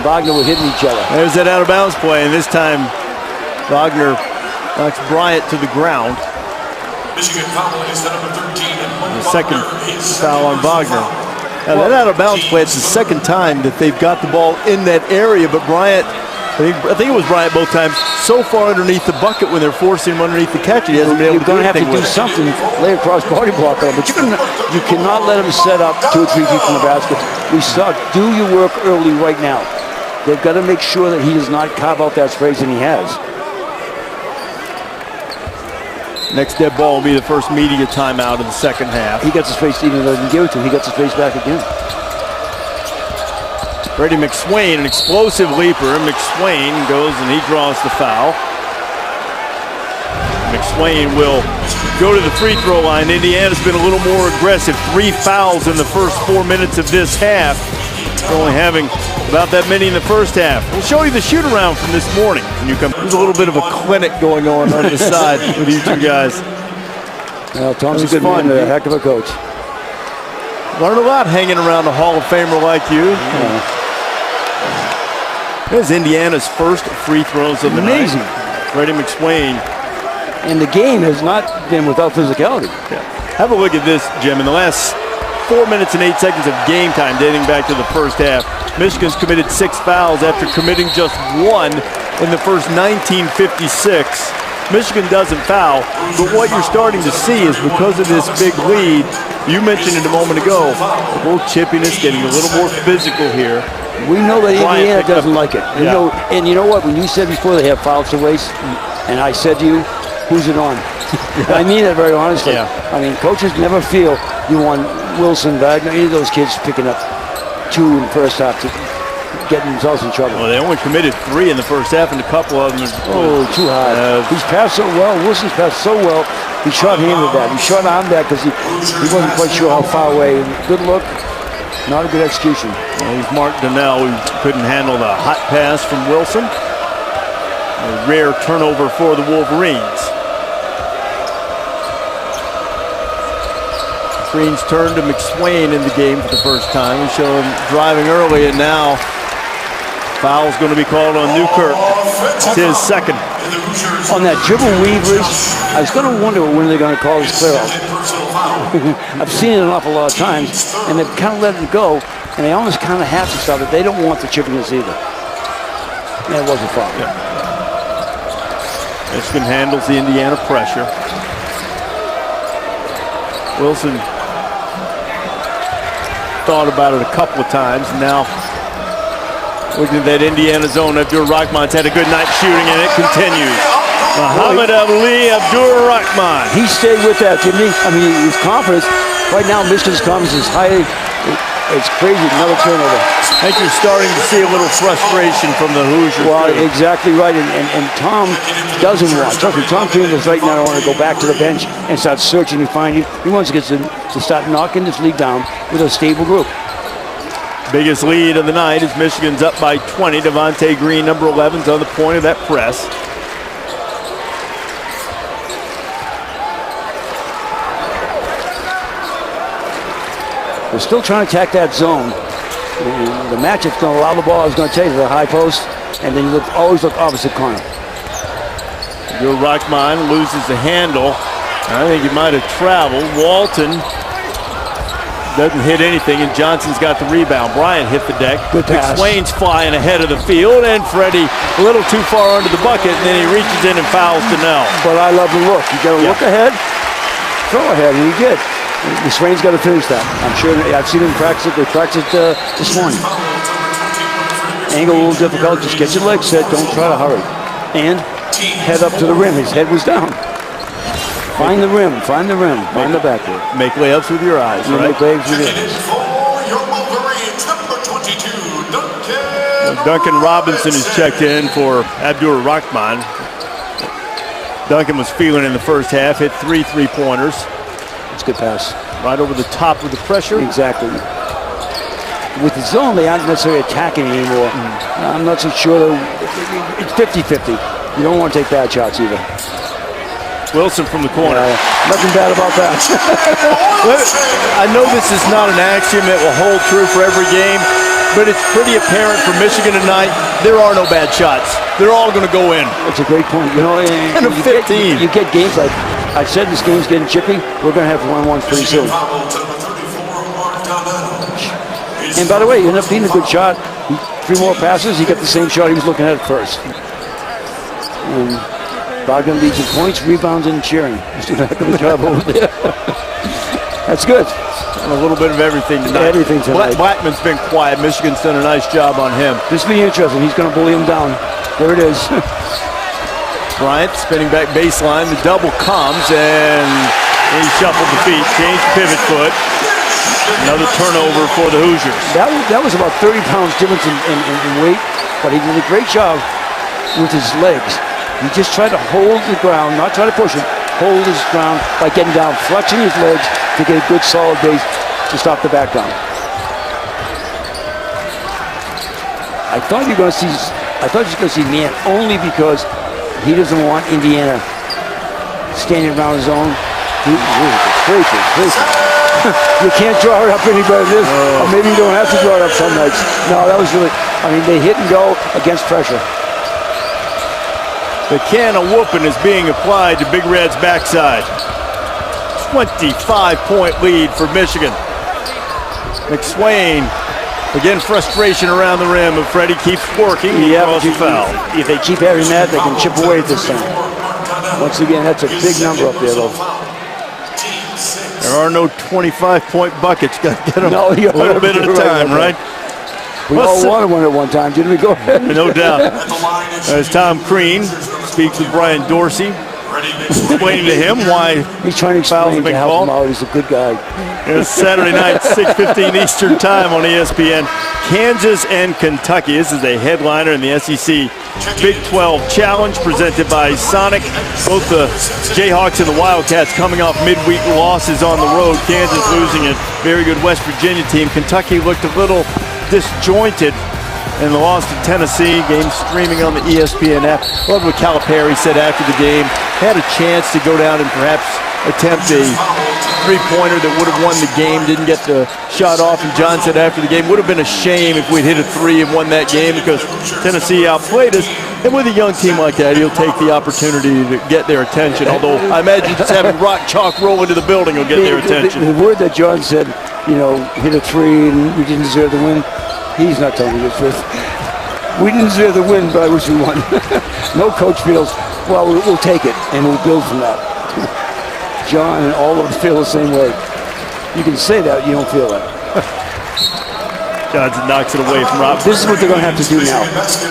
Wagner were hitting each other. There's that out of bounds play, and this time Wagner knocks Bryant to the ground. Michigan foul is number 13. The second foul on Wagner. Now, that out of bounds play, it's the second time that they've got the ball in that area, but Bryant, I think it was Bryant both times, so far underneath the bucket when they're forcing him underneath the catch, he hasn't been able to do anything with it. You're going to have to do something, lay across body block on him, but you cannot let him set up 2 or 3 feet from the basket. We saw, do your work early right now. They've got to make sure that he does not carve out that space, and he has. Next dead ball will be the first media timeout in the second half. He gets his face, even though he doesn't give it to him, he gets his face back again. Freddie McSwain, an explosive leaper. McSwain goes and he draws the foul. McSwain will go to the free throw line. Indiana's been a little more aggressive. 3 fouls in the first 4 minutes of this half. They're only having about that many in the first half. We'll show you the shoot around from this morning. There's a little bit of a clinic going on the side with you two guys. Well, Tom's a good man, a heck of a coach. Learn a lot hanging around a Hall of Famer like you. Yeah. There's Indiana's first free throws of the night. Amazing. Freddie McSwain. And the game has not been without physicality. Yeah. Have a look at this, Jim. In the last 4 minutes and 8 seconds of game time dating back to the first half, Michigan's committed 6 fouls after committing just 1 in the first 19:56. Michigan doesn't foul, but what you're starting to see is because of this big lead, you mentioned it a moment ago, a little chippiness, getting a little more physical here. We know that Indiana doesn't like it. And you know what? When you said before they have fouls to waste, and I said to you, who's it on? I mean that very honestly. Yeah. I mean, coaches never feel you want Wilson, Wagner, any of those kids picking up 2 in the first half to get themselves in trouble. Well, they only committed 3 in the first half, and a couple of them. Too high. He's passed so well. Wilson's passed so well. He short-handed that. He short-armed that because he wasn't quite sure how far away. Good look. Not a good execution. Well, he's Mark Donnell, who couldn't handle the hot pass from Wilson. A rare turnover for the Wolverines. Wolverines turn to McSwain in the game for the first time. We show him driving early, and now foul's going to be called on Newkirk. It's his second. On that dribble weavers, I was going to wonder when they're going to call this clear out. I've seen it an awful lot of times, and they've kind of let it go, and they almost kind of have to stop it. They don't want the chippiness either. That was a foul. Yeah. Michigan handles the Indiana pressure. Wilson thought about it a couple of times. Now, looking at that Indiana zone, Abdur-Rahman's had a good night shooting, and it continues. Muhammad Ali Abdur-Rahman. He stayed with that, didn't he? I mean, his confidence. Right now, Michigan's confidence is highly. It's crazy. Another turnover. I think you're starting to see a little frustration from the Hoosiers. Well, exactly right. And Tom doesn't want. Trust me, Tom Campbell's right now want to go back to the bench and start searching and finding. He wants to get to start knocking this league down with a stable group. Biggest lead of the night is Michigan's up by 20. Devontae Green, number 11, is on the point of that press. They're still trying to attack that zone. The matchup's going to allow the ball. Is going to take to the high post, and then you always look opposite corner. Abdur-Rahman loses the handle. I think he might have traveled. Walton doesn't hit anything, and Johnson's got the rebound. Bryant hit the deck. Good pass. McSwain's flying ahead of the field, and Freddie a little too far under the bucket, and then he reaches in and fouls Donnell. But I love the look. You got to look ahead, throw ahead, and he did. McSwain's got to finish that. I'm sure. I've seen him practice it. They practiced this morning. Angle a little difficult. Just get your legs set. Don't try to hurry. And head up to the rim. His head was down. Find the rim. Find the rim. Find the backboard. Make layups with your eyes. You right? make layups with your eyes. Duncan Robinson is checked in for Abdur-Rahman. Duncan was feeling in the first half. Hit 3 3-pointers. It's a good pass. Right over the top of the pressure. Exactly. With the zone, they aren't necessarily attacking anymore. I'm not so sure. It's 50-50. You don't want to take bad shots either. Wilson from the corner. Nothing bad about that. I know this is not an axiom that will hold true for every game, but it's pretty apparent for Michigan tonight, there are no bad shots. They're all going to go in. That's a great point. You know, you get games like, I said this game's getting chippy. We're going to have 1-1s pretty soon. And by the way, it ended up being a good shot. 3 more passes, he got the same shot he was looking at first. And Bogdan leads in points, rebounds, and cheering. He's doing a heck of a job over there. That's good. And a little bit of everything tonight. Everything tonight. Blackman's been quiet. Michigan's done a nice job on him. This will be interesting. He's going to bully him down. There it is. Bryant spinning back baseline. The double comes, and he shuffled the feet. Changed pivot foot. Another turnover for the Hoosiers. That was about 30 pounds difference in weight, but he did a great job with his legs. He just tried to hold the ground, not try to push it, hold his ground by getting down, flexing his legs to get a good solid base to stop the back down. I thought you were going to see man only because he doesn't want Indiana standing around his own. You can't draw it up any better than this. Or maybe you don't have to draw it up some nights. No, that was really, they hit and go against pressure. The can of whooping is being applied to Big Red's backside. 25-point lead for Michigan. McSwain, again, frustration around the rim, but Freddie keeps working. Yeah, if they keep having that, they can chip away at this thing. Once again, that's a big number up there, though. There are no 25-point buckets. Got to get them a little bit at a time, right? We all wanted one at one time, didn't we? Go ahead. No doubt. As Tom Crean speaks with Brian Dorsey, explaining to him why he's trying to explain to help him out. He's a good guy. It's Saturday night, 6:15 Eastern Time on ESPN. Kansas and Kentucky. This is a headliner in the SEC Big 12 Challenge presented by Sonic. Both the Jayhawks and the Wildcats coming off midweek losses on the road. Kansas losing a very good West Virginia team. Kentucky looked a little disjointed in the loss to Tennessee. Game streaming on the ESPN app. Love what Calipari said after the game. Had a chance to go down and perhaps attempt a three-pointer that would have won the game. Didn't get the shot off. And John said after the game, would have been a shame if we'd hit a three and won that game because Tennessee outplayed us. And with a young team like that, he'll take the opportunity to get their attention. Although I imagine just having rock chalk roll into the building will get their attention. The word that John said, hit a three and we didn't deserve the win. He's not telling you the truth. We didn't deserve the win, but I wish we won. No coach feels, well, we'll take it, and we'll build from that. John and all of us feel the same way. You can say that, you don't feel that. Johnson knocks it away from Robinson. This is what they're going to have to do now.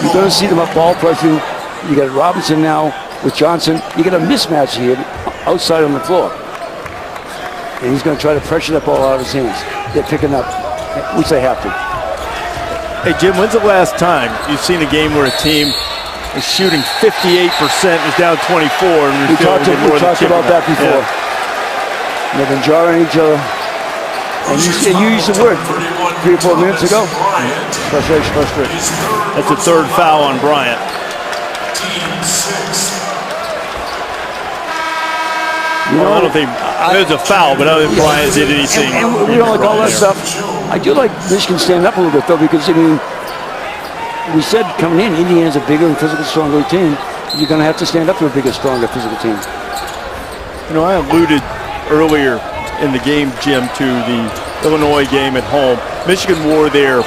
You're going to see them up ball pressure. You got Robinson now with Johnson. You got a mismatch here outside on the floor. And he's going to try to pressure that ball out of his hands. They're picking up, which they have to. Hey, Jim, when's the last time you've seen a game where a team is shooting 58%, is down 24, and we talked about that before. Yeah. They've been jarring each other. And you used the word 3 or 4 minutes ago. Frustration. That's the third foul on Bryant. I don't think there's a foul, but I don't think Bryant did anything. And we don't like all that stuff. I do like Michigan standing up a little bit, though, because, we said coming in, Indiana's a bigger and physical, stronger team. You're going to have to stand up to a bigger, stronger physical team. I alluded earlier in the game, Jim, to the Illinois game at home. Michigan wore their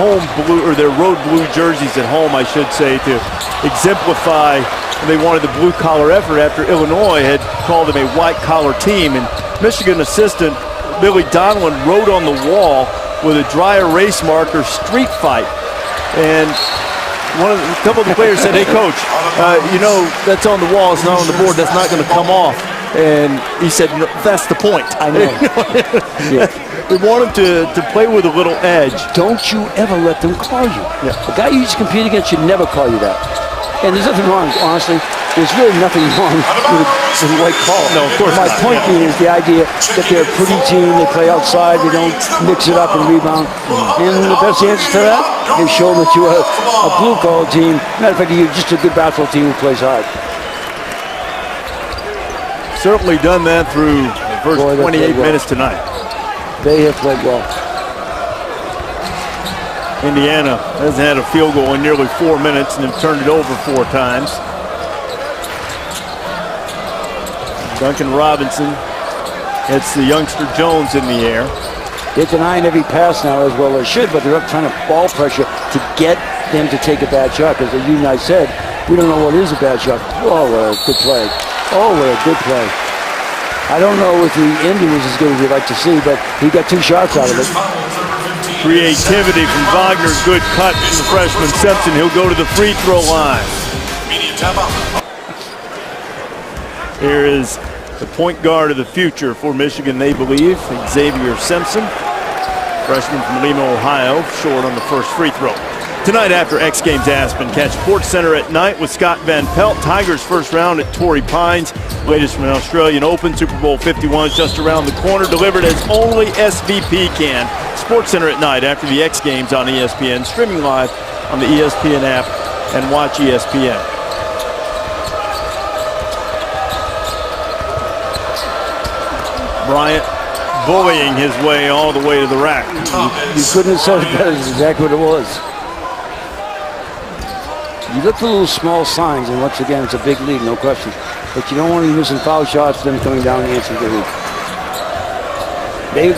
home blue, or their road blue jerseys at home, I should say, to exemplify. They wanted the blue-collar effort after Illinois had called them a white-collar team. And Michigan assistant Billy Donlin wrote on the wall with a dry erase marker, "Street Fight." And a couple of the players said, "Hey, coach, that's on the wall. It's not on the board. That's not going to come off." And he said, "No, that's the point." I know. Yeah. We want him to play with a little edge. Don't you ever let them call you. Yeah. The guy you just compete against should never call you that. And there's nothing wrong, honestly. There's really nothing wrong with a white call. No, of course My not. point being is the idea that they're a pretty team. They play outside. They don't mix it up and rebound. And the best answer to that, they show that you are a blue-collar team. Matter of fact, you're just a good basketball team who plays hard. Certainly done that through the first 28 minutes tonight. They have played well. Indiana hasn't had a field goal in nearly 4 minutes and have turned it over 4 times. Duncan Robinson hits the youngster Jones in the air. They're denying every pass now as well as should, but they're up trying to ball pressure to get them to take a bad shot. Because as you and I said, we don't know what is a bad shot. Oh, what a good play. Oh, what a good play. I don't know if the ending was as good as we'd like to see, but he got 2 shots out of it. Creativity from Wagner. Good cut from the freshman Simpson. He'll go to the free throw line. Here is the point guard of the future for Michigan, they believe, Xavier Simpson. Freshman from Lima, Ohio, short on the first free throw. Tonight after X Games Aspen, catch SportsCenter at night with Scott Van Pelt. Tigers first round at Torrey Pines. Latest from an Australian Open. Super Bowl 51 is just around the corner. Delivered as only SVP can. SportsCenter at night after the X Games on ESPN. Streaming live on the ESPN app and watch ESPN. Bryant bullying his way all the way to the rack. You couldn't have said it better. That's exactly what it was. You look for little small signs, and once again, it's a big lead, no question. But you don't want to be missing foul shots, them coming down and answering the lead.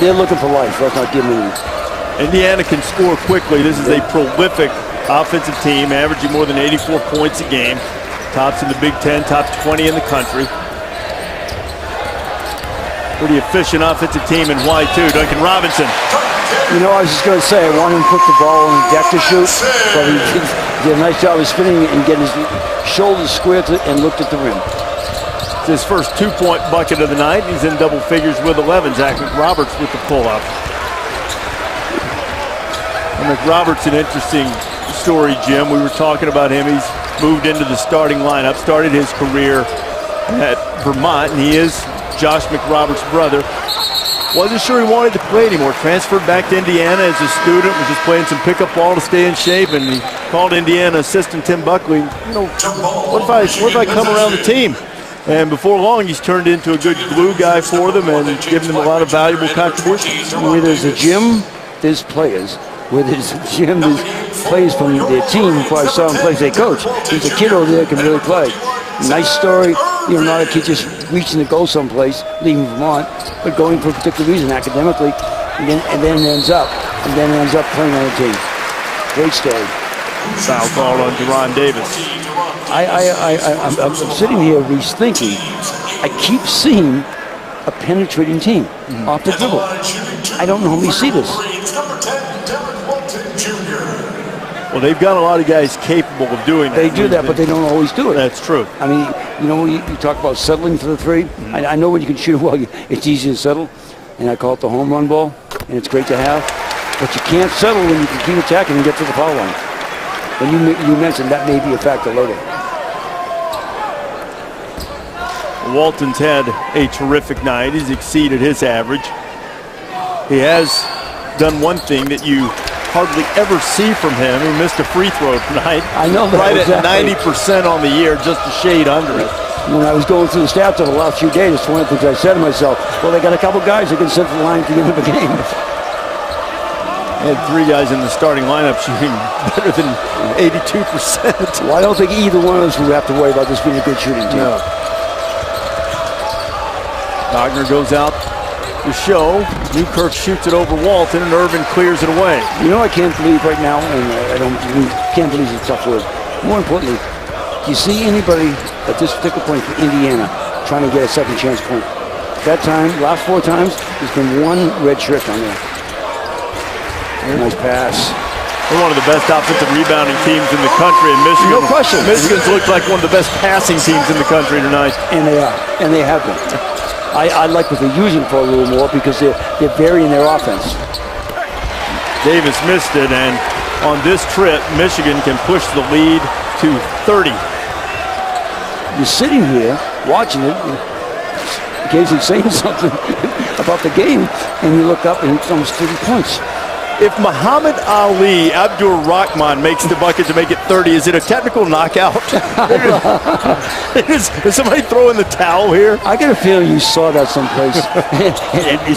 They're looking for life. Let's not give them any. Indiana can score quickly. This is a prolific offensive team, averaging more than 84 points a game. Tops in the Big Ten, top 20 in the country. Pretty efficient offensive team in white, too. Duncan Robinson. You know, I was just going to say, I wanted him to put the ball on the deck to shoot, but he did a nice job of spinning it and getting his shoulders square and looked at the rim. It's his first 2-point bucket of the night. He's in double figures with 11. Zach McRoberts with the pull-up. And McRoberts, an interesting story, Jim. We were talking about him. He's moved into the starting lineup, started his career at Vermont, and he is Josh McRoberts' brother. Wasn't sure he wanted to play anymore. Transferred back to Indiana as a student. Was just playing some pickup ball to stay in shape. And he called Indiana assistant Tim Buckley. You know, what if I come around the team? And before long, he's turned into a good glue guy for them and given them a lot of valuable contributions. Where there's a gym, there's players. Where there's a gym, there's players from their team. Before I saw him play as a coach, there's a kid over there that can really play. Nice story. You know, not a kid just reaching to go someplace, leaving Vermont, but going for a particular reason academically, and then ends up playing on a team. Great story. Foul called on Deron Davis. I'm sitting here rethinking. I keep seeing a penetrating team off the dribble. I don't normally see this. Well, they've got a lot of guys capable of doing that. They do that, but they don't always do it. That's true. I mean, you know, you talk about settling for the three. I know when you can shoot it well, it's easy to settle, and I call it the home run ball, and it's great to have. But you can't settle when you can keep attacking and get to the foul line. And you mentioned that may be a factor later. Walton's had a terrific night. He's exceeded his average. He has done one thing that you hardly ever see from him. He missed a free throw tonight. I know that. Right exactly. At 90% on the year, just a shade under it. When I was going through the stats over the last few days, it's one of the things I said to myself, well, they got a couple guys that can set the line at the end of the game. They had 3 guys in the starting lineup shooting better than 82%. Well, I don't think either one of us would have to worry about this being a good shooting team. No. Wagner goes out to show. Newkirk shoots it over Walton, and Irvin clears it away. You know, I can't believe right now, and can't believe it's a tough word. More importantly, do you see anybody at this particular point for Indiana trying to get a second chance point? That time, last 4 times, there's been 1 red shirt on there. Nice pass. They're one of the best offensive rebounding teams in the country in Michigan. No question. Michigan's looked like one of the best passing teams in the country tonight. And they are. And they have been. I like what they're using for a little more because they're varying their offense. Davis missed it, and on this trip, Michigan can push the lead to 30. You're sitting here watching it, occasionally saying something about the game, and you look up and it's almost 30 points. If Muhammad Ali Abdur Rahman makes the bucket to make it 30, is it a technical knockout? Is somebody throwing the towel here? I got a feeling you saw that someplace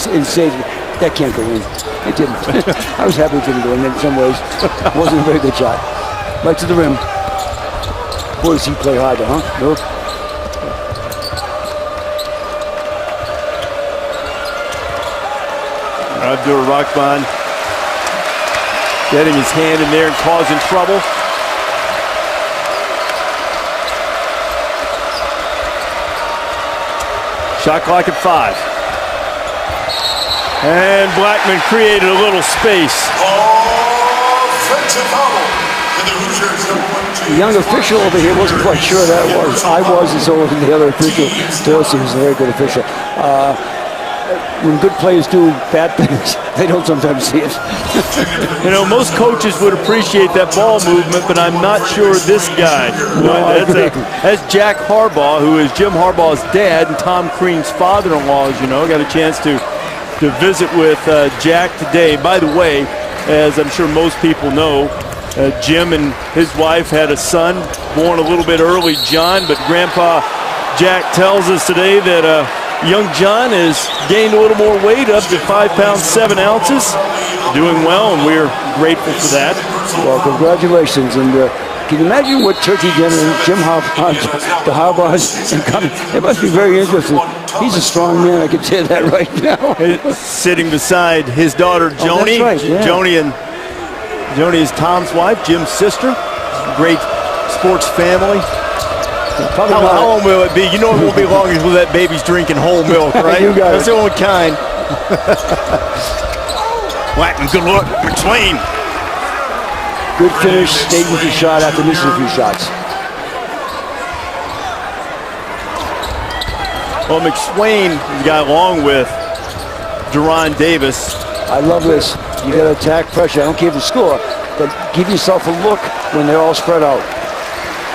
and said, that can't go in. It didn't. I was happy it didn't go in some ways. It wasn't a very good shot. Right to the rim. Boy, does he play harder, huh? No. Abdur Rahman getting his hand in there and causing trouble. Shot clock at 5. And Blackman created a little space. The young official over here wasn't quite sure that was. I was, and so was the other official. Dorsey was a very good official. When good players do bad things, they don't sometimes see it. You know, most coaches would appreciate that ball movement, but I'm not sure this guy. That's Jack Harbaugh, who is Jim Harbaugh's dad and Tom Crean's father-in-law, as you know. Got a chance to visit with Jack today. By the way, as I'm sure most people know, Jim and his wife had a son born a little bit early, John, but Grandpa Jack tells us today that young John has gained a little more weight, up to 5 pounds 7 ounces. Doing well, and we're grateful for that. Well, congratulations. And can you imagine what turkey dinner Jim Harbaugh, the Harbaughs, and coming? It must be very interesting. He's a strong man, I can tell you that right now. Sitting beside his daughter, Joni. Oh, that's right, yeah. Joni is Tom's wife, Jim's sister. Great sports family. How long will it be? You know it won't be long until that baby's drinking whole milk, right? You got That's the only kind. Blackman, good look. McSwain. Good finish, stayed with the shot after missing a few shots. Well, McSwain got along with Deron Davis. I love this. You got to attack pressure. I don't care if you score, but give yourself a look when they're all spread out.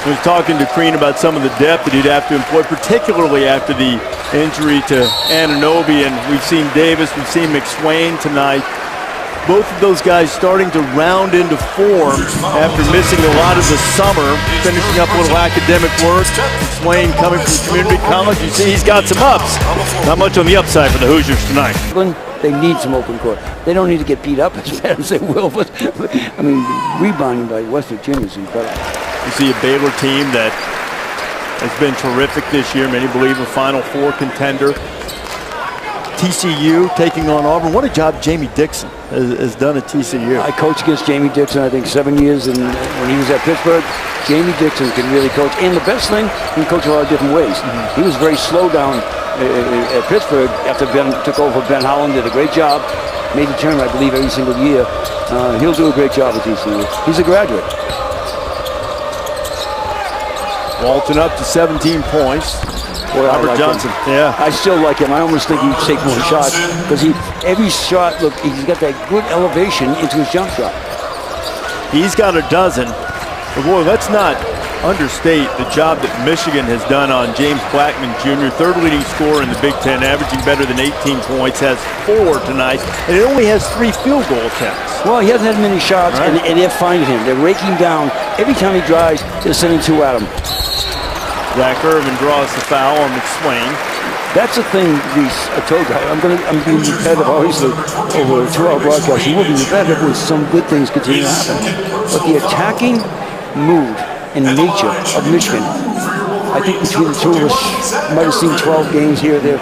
I was talking to Crean about some of the depth that he'd have to employ, particularly after the injury to Anunoby, and we've seen Davis, we've seen McSwain tonight. Both of those guys starting to round into form after missing a lot of the summer, finishing up a little academic work. McSwain coming from community college, you see he's got some ups. Not much on the upside for the Hoosiers tonight. They need some open court. They don't need to get beat up as bad as they will, but I mean, rebounding by West Virginia is incredible. You see a Baylor team that has been terrific this year. Many believe a Final Four contender. TCU taking on Auburn. What a job Jamie Dixon has done at TCU. I coached against Jamie Dixon, I think, 7 years, and when he was at Pittsburgh, Jamie Dixon can really coach. And the best thing, he can coach a lot of different ways. He was very slow down at Pittsburgh after Ben took over. Ben Howland did a great job. Made the tournament, I believe, every single year. He'll do a great job at TCU. He's a graduate. Walton up to 17 points. Boy, Robert like Johnson, him. yeah. I still like him. I almost think he'd take more shots because every shot, look, he's got that good elevation into his jump shot. He's got a dozen. But boy, let's not understate the job that Michigan has done on James Blackman Jr., third leading scorer in the Big Ten, averaging better than 18 points, has 4 tonight, and it only has 3 field goal attempts. Well, he hasn't had many shots, right, and they're finding him. They're raking down. Every time he drives, they're sending 2 at him. Zach Irvin draws the foul on McSwain. That's the thing, Reese. I told you, I'm being repetitive, obviously, over a 2-hour broadcast. You will be repetitive when some good things continue to happen. But the attacking mood and nature of Michigan, I think between the two of us, might have seen 12 games here or there.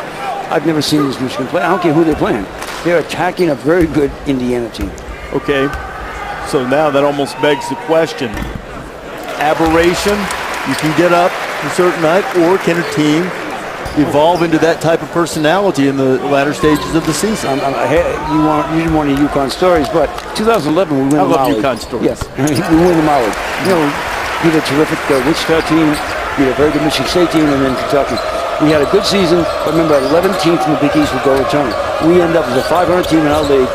I've never seen this Michigan play. I don't care who they're playing. They're attacking a very good Indiana team. Okay, so now that almost begs the question. Aberration, you can get up a certain night, or can a team evolve into that type of personality in the latter stages of the season? You didn't want any UConn stories, but 2011 we win the Maui. I love UConn stories. Yes, we win the Maui. You know, beat a terrific Wichita team, beat a very good Michigan State team, and then Kentucky. We had a good season, but remember, 11 teams from the Big East would go to the tournament. We ended up as a 500 team in our league,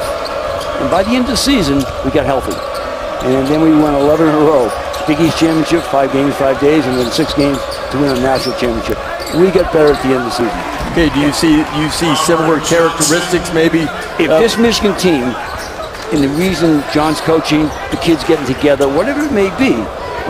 and by the end of the season, we got healthy. And then we won 11 in a row. Big East championship, 5 games, 5 days, and then 6 games to win a national championship. We got better at the end of the season. Okay, do you see similar characteristics maybe? If this Michigan team, and the reason John's coaching, the kids getting together, whatever it may be,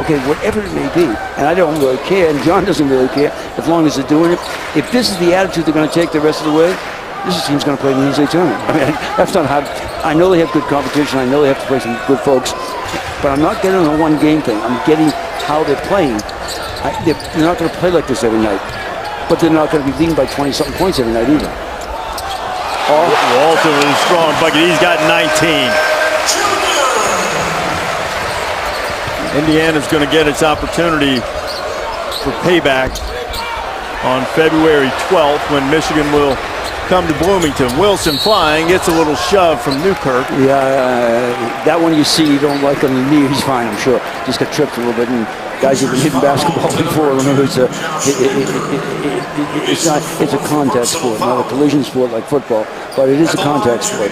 okay, whatever it may be, and I don't really care, and John doesn't really care, as long as they're doing it. If this is the attitude they're going to take the rest of the way, this team's going to play in the NCAA tournament. I mean, that's not hard. I know they have good competition. I know they have to play some good folks, but I'm not getting on a one-game thing. I'm getting how they're playing. They're not going to play like this every night, but they're not going to be leading by 20-something points every night either. Walton with a strong bucket. He's got 19. Indiana's going to get its opportunity for payback on February 12th when Michigan will come to Bloomington. Wilson flying, gets a little shove from Newkirk. Yeah, that one you see, you don't like on the knee. He's fine, I'm sure. Just got tripped a little bit. And guys who've been hitting basketball before, remember, it's a contact sport, not a collision sport like football, but it is a contact sport.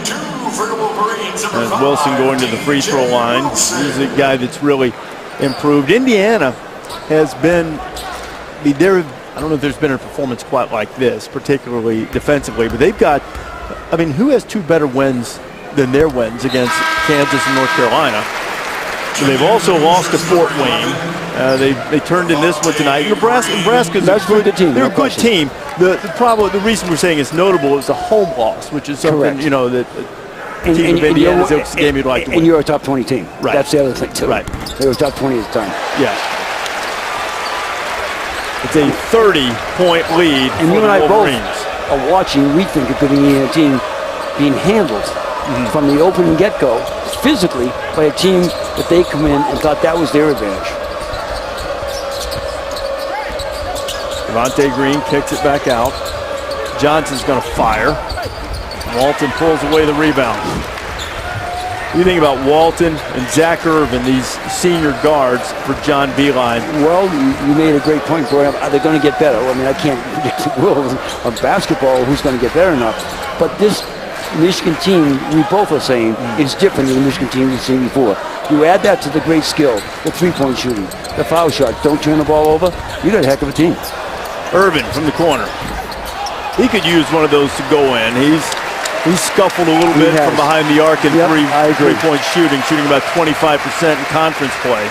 As Wilson going to the free throw line, he's a guy that's really improved. Indiana has been, I don't know if there's been a performance quite like this, particularly defensively, but they've got, I mean, who has two better wins than their wins against Kansas and North Carolina? So they've also lost to Fort Wayne. They turned in this one tonight. Nebraska's a good team. They're a good team. The reason we're saying it's notable is a home loss, which is something, correct. You know, that team of Indiana's a game you'd like to win. And you're a top 20 team. Right. That's the other thing, too. Right. They were top 20 at the time. Yeah. It's a 30-point lead and for you and the I Wolverines. both are watching. We think a good Indiana team being handled from the open get-go physically by a team that they come in and thought that was their advantage. Devontae Green kicks it back out. Johnson's going to fire. Walton pulls away the rebound. What do you think about Walton and Zach Irvin, these senior guards for John Beilein? Well, you made a great point, Gordon. Are they going to get better? I mean, I can't predict the world of basketball who's going to get better enough. But this Michigan team, we both are saying, is different than the Michigan team we've seen before. You add that to the great skill, the three-point shooting, the foul shot, don't turn the ball over, you got a heck of a team. Irvin from the corner. He could use one of those to go in. He's scuffled a little bit from behind the arc in three-point shooting about 25% in conference play.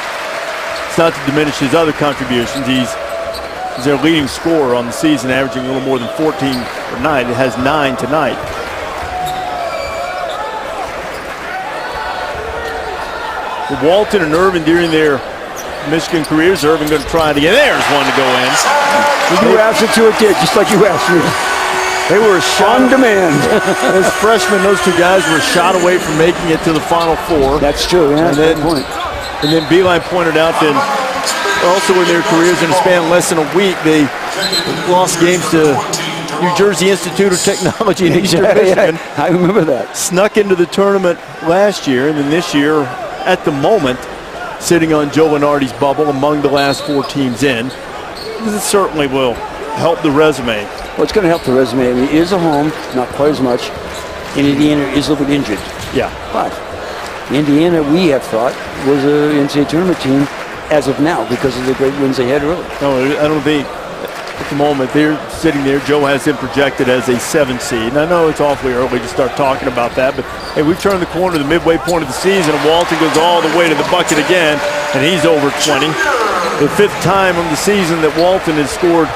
It's not to diminish his other contributions. He's their leading scorer on the season, averaging a little more than 14 per night. It has 9 tonight. For Walton and Irvin during their Michigan careers, Irvin going to try it again. There's one to go in. You asked it to it, did, just like you asked me. They were on demand. As freshmen, those two guys were a shot away from making it to the Final Four. That's true, yeah, and then Beilein pointed out that also in their careers, in a span of less than a week, they lost games to New Jersey Institute of Technology in Eastern Michigan. Yeah, I remember that. Snuck into the tournament last year, and then this year, at the moment, sitting on Joe Lunardi's bubble among the last 4 teams in. This certainly will help the resume. Well, it's going to help the resume. I mean, it is a home, not quite as much. And Indiana is a little bit injured. Yeah. But Indiana, we have thought, was an NCAA tournament team as of now because of the great wins they had early. No, I don't think at the moment they're sitting there. Joe has them projected as a 7 seed. And I know it's awfully early to start talking about that, but hey, we've turned the corner to the midway point of the season, and Walton goes all the way to the bucket again, and he's over 20. The 5th time of the season that Walton has scored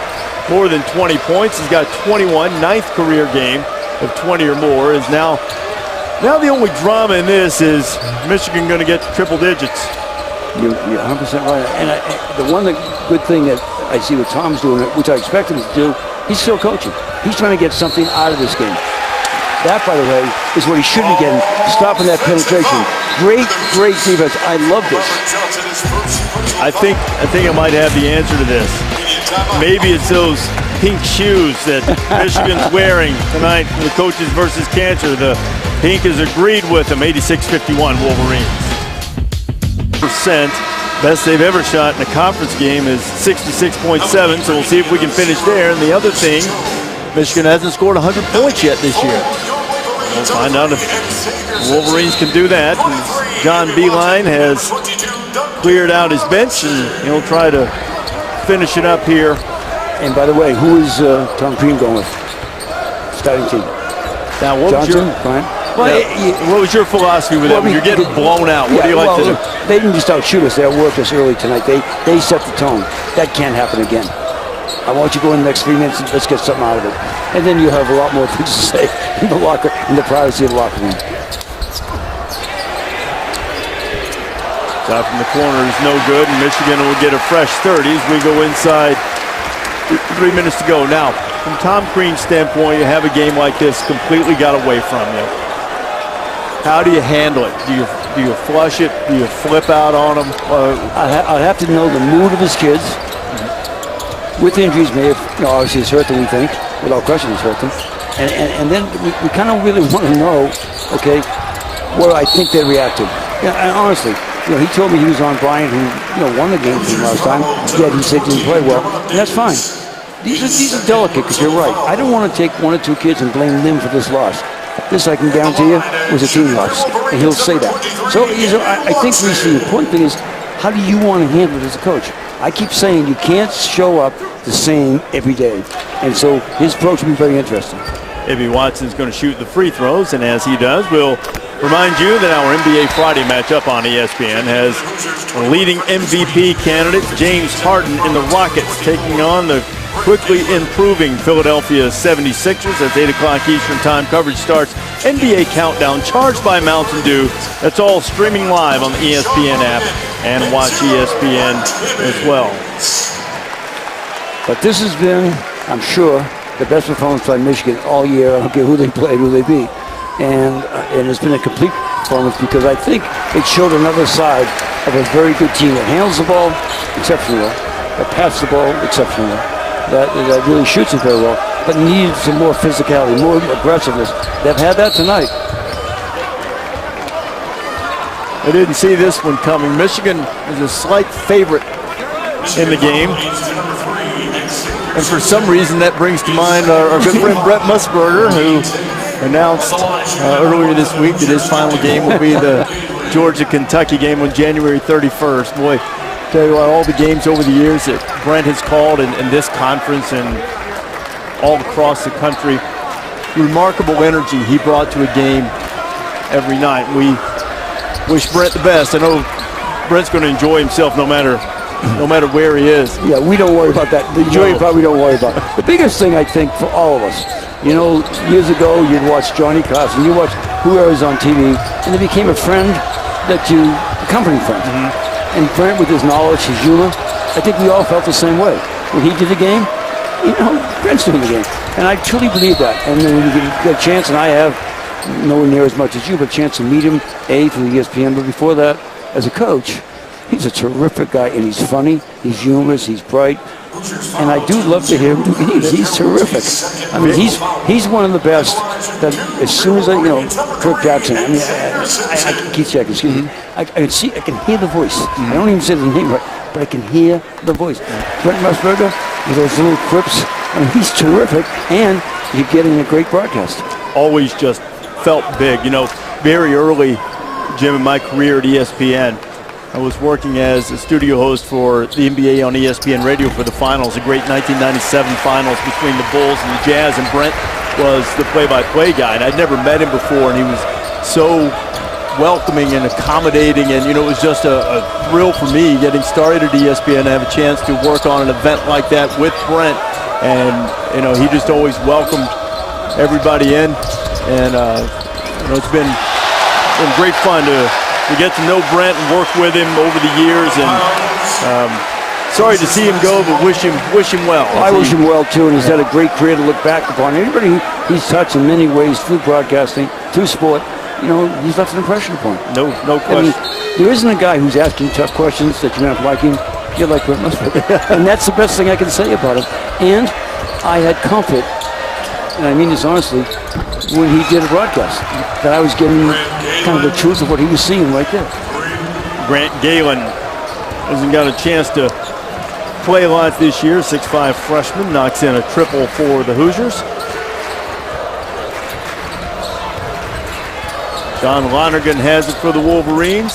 more than 20 points. He's got 21, 9th career game of 20 or more. Is now the only drama in this is Michigan going to get to triple digits. You're 100% right. And the good thing that I see what Tom's doing, which I expect him to do, he's still coaching. He's trying to get something out of this game. That, by the way, is what he should be getting, stopping that penetration. Great defense. I love this. I think I might have the answer to this. Maybe it's those pink shoes that Michigan's wearing tonight from the Coaches versus Cancer. The pink has agreed with them. 86-51 Wolverines. Best they've ever shot in a conference game is 66.7, so we'll see if we can finish there. And the other thing, Michigan hasn't scored 100 points yet this year. We'll find out if Wolverines can do that. And John Beilein has cleared out his bench, and he'll try to finish it up here. And by the way, who is Tom Crean going with? Starting team. Now, what was your philosophy with them? You're getting blown out. What do you like to do? They didn't just outshoot us. They outworked us early tonight. They set the tone. That can't happen again. I want you to go in the next 3 minutes and let's get something out of it. And then you have a lot more things to say in the privacy of the locker room. Shot from the corner is no good, and Michigan will get a fresh 30 as we go inside. 3 minutes to go. Now, From Tom Crean's standpoint, you have a game like this completely got away from you. How do you handle it? Do you flush it? Do you flip out on them? I'd have to know the mood of his kids. With injuries, may have, obviously it's hurt them, we think. Without question, it's hurt them. And then we kind of really want to know, okay, what I think they react to. Yeah, and honestly, he told me he was on Bryant, who won the game from last time. Yeah, he said he didn't play well, and that's fine. These are delicate, because you're right. I don't want to take one or two kids and blame them for this loss. This, I can guarantee you, was a team loss, and he'll say that. So I think, Reese, the important thing is, how do you want to handle it as a coach? I keep saying you can't show up the same every day, and so his approach will be very interesting. Ibby Watson's going to shoot the free throws, and as he does, we'll remind you that our NBA Friday matchup on ESPN has a leading MVP candidate, James Harden, in the Rockets, taking on the quickly improving Philadelphia 76ers as 8 o'clock Eastern Time. Coverage starts. NBA Countdown, charged by Mountain Dew. That's all streaming live on the ESPN app, and watch ESPN as well. But this has been, I'm sure, the best performance by Michigan all year. I don't care who they played, who they beat. And it's been a complete performance, because I think it showed another side of a very good team that handles the ball exceptionally well, that passes the ball exceptionally well, that really shoots it very well, but needs some more physicality, more aggressiveness. They've had that tonight. I didn't see this one coming. Michigan is a slight favorite in the game. And for some reason, that brings to mind our good friend Brett Musburger, who announced earlier this week that his final game will be the Georgia-Kentucky game on January 31st. Boy, tell you what, all the games over the years that Brent has called in this conference and all across the country, remarkable energy he brought to a game every night. We wish Brent the best. I know Brent's going to enjoy himself no matter where he is. Yeah, we don't worry about that. The enjoying part we don't worry about. The biggest thing, I think, for all of us, years ago you'd watch Johnny Carson, you watch whoever was on TV, and it became a friend a company friend. And Brent, with his knowledge, his humor, I think we all felt the same way. When he did the game, Brent's doing the game. And I truly believe that. And then when you get a chance, and I have nowhere near as much as you, but a chance to meet him, through ESPN, but before that, as a coach, he's a terrific guy, and he's funny, he's humorous, he's bright, and I do love to hear him do games. He's terrific. I mean, he's one of the best. That as soon as Kirk Jackson. I mean, I Keith Jackson. Excuse me. I can hear the voice. I don't even say the name right, but I can hear the voice. Brent Musburger with those little quips. I mean, he's terrific, and you're getting a great broadcast. Always just felt big. Very early, Jim, in my career at ESPN, I was working as a studio host for the NBA on ESPN Radio for the finals, a great 1997 finals between the Bulls and the Jazz, and Brent was the play-by-play guy, and I'd never met him before, and he was so welcoming and accommodating, and it was just a thrill for me getting started at ESPN to have a chance to work on an event like that with Brent, and he just always welcomed everybody in, and it's been great fun to get to know Brent and work with him over the years, and sorry to see him go, but wish him well. I wish him well too, and he's had a great career to look back upon. Everybody he's touched in many ways through broadcasting, through sport, he's left an impression upon. No question. I mean, there isn't a guy who's asking tough questions that you're not liking. You're like Brent Musburger, and that's the best thing I can say about him. And I had comfort, and I mean this honestly, when he did a broadcast, that I was getting kind of the truth of what he was seeing right there. Grant Galen hasn't got a chance to play a lot this year. 6'5" freshman, knocks in a triple for the Hoosiers. John Lonergan has it for the Wolverines.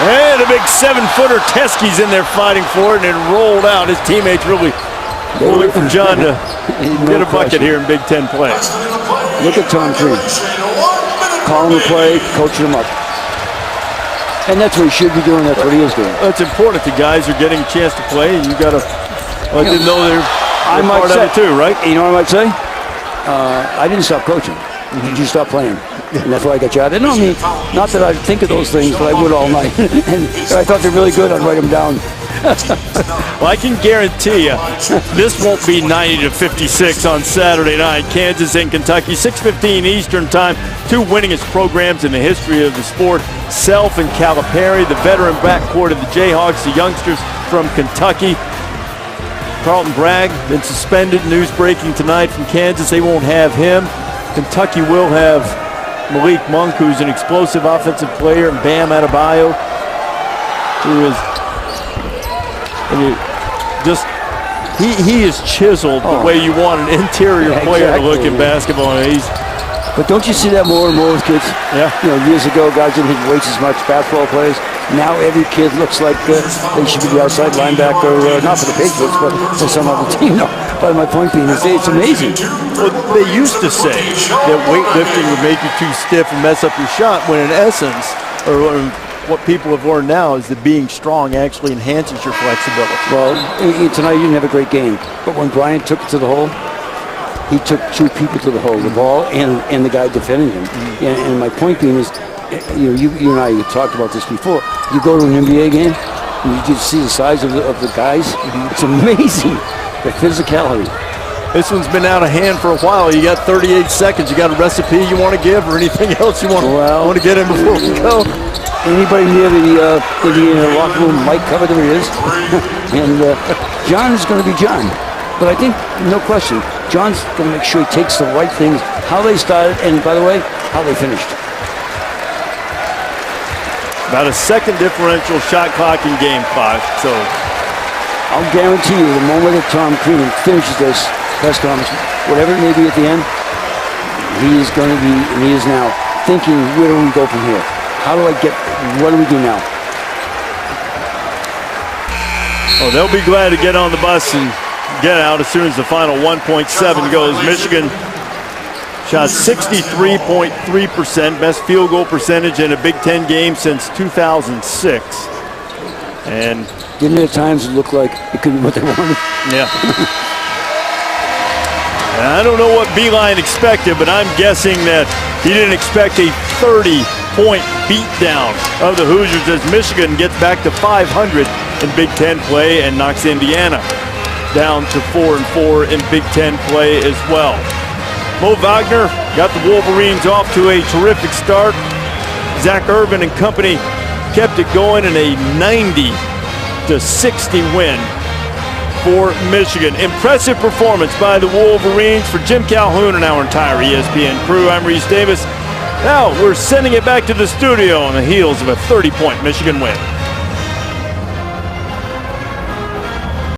And a big 7-footer, Teskey's in there fighting for it, and it rolled out. His teammates really pulling for John to get a bucket here in Big Ten play. Look at Tom Crean. Calling the play, coaching him up. And that's what he should be doing. That's what he is doing. It's important. The guys are getting a chance to play, and you got to let them know they're part of it too, right? You know what I might say? I didn't stop coaching. You just stopped playing. And that's why I got you out there. No, I mean, not that I think of those things, but I would all night. And if I thought they're really good, I'd write them down Well, I can guarantee you this won't be 90-56 on Saturday night. Kansas and Kentucky, 6:15 Eastern time. Two winningest programs in the history of the sport. Self and Calipari, the veteran backcourt of the Jayhawks, the youngsters from Kentucky. Carlton Bragg been suspended. News breaking tonight from Kansas. They won't have him. Kentucky will have Malik Monk, who's an explosive offensive player, and Bam Adebayo, who is he is chiseled the way you want an interior player to look in basketball. But don't you see that more and more with kids? Yeah. Years ago, guys didn't hit weights as much, basketball players. Now every kid looks like they should be the outside linebacker, not for the Patriots, but for some other team. No. But my point being is it's amazing. Well, they used to say that weightlifting would make you too stiff and mess up your shot, when in essence, or what people have learned now is that being strong actually enhances your flexibility. Well, tonight you didn't have a great game, but when Bryant took it to the hole, he took two people to the hole, the ball and the guy defending him. And my point being is, you and I talked about this before. You go to an NBA game, and you just see the size of the guys. It's amazing, the physicality. This one's been out of hand for a while. You got 38 seconds. You got a recipe you want to give, or anything else you want to get in before we go? Anybody near the locker room might cover the ears. And John is going to be John. But I think, no question, John's going to make sure he takes the right things, how they started, and by the way, how they finished. About a second differential shot clock in Game 5. So I'll guarantee you, the moment that Tom Crean finishes this press conference, whatever it may be at the end, he is going to be, and he is now thinking, where do we go from here? How do I get, what do we do now? Well, they'll be glad to get on the bus and get out as soon as the final 1.7 goes. Michigan shot 63.3%, best field goal percentage in a Big Ten game since 2006. And didn't it at times look like it could be what they wanted? Yeah. And I don't know what Beeline expected, but I'm guessing that he didn't expect a 30-point beatdown of the Hoosiers as Michigan gets back to 500 in Big Ten play and knocks Indiana down to 4-4 in Big Ten play as well. Mo Wagner got the Wolverines off to a terrific start. Zach Irvin and company kept it going in a 90-60 win for Michigan. Impressive performance by the Wolverines. For Jim Calhoun and our entire ESPN crew, I'm Reese Davis. Now we're sending it back to the studio on the heels of a 30-point Michigan win.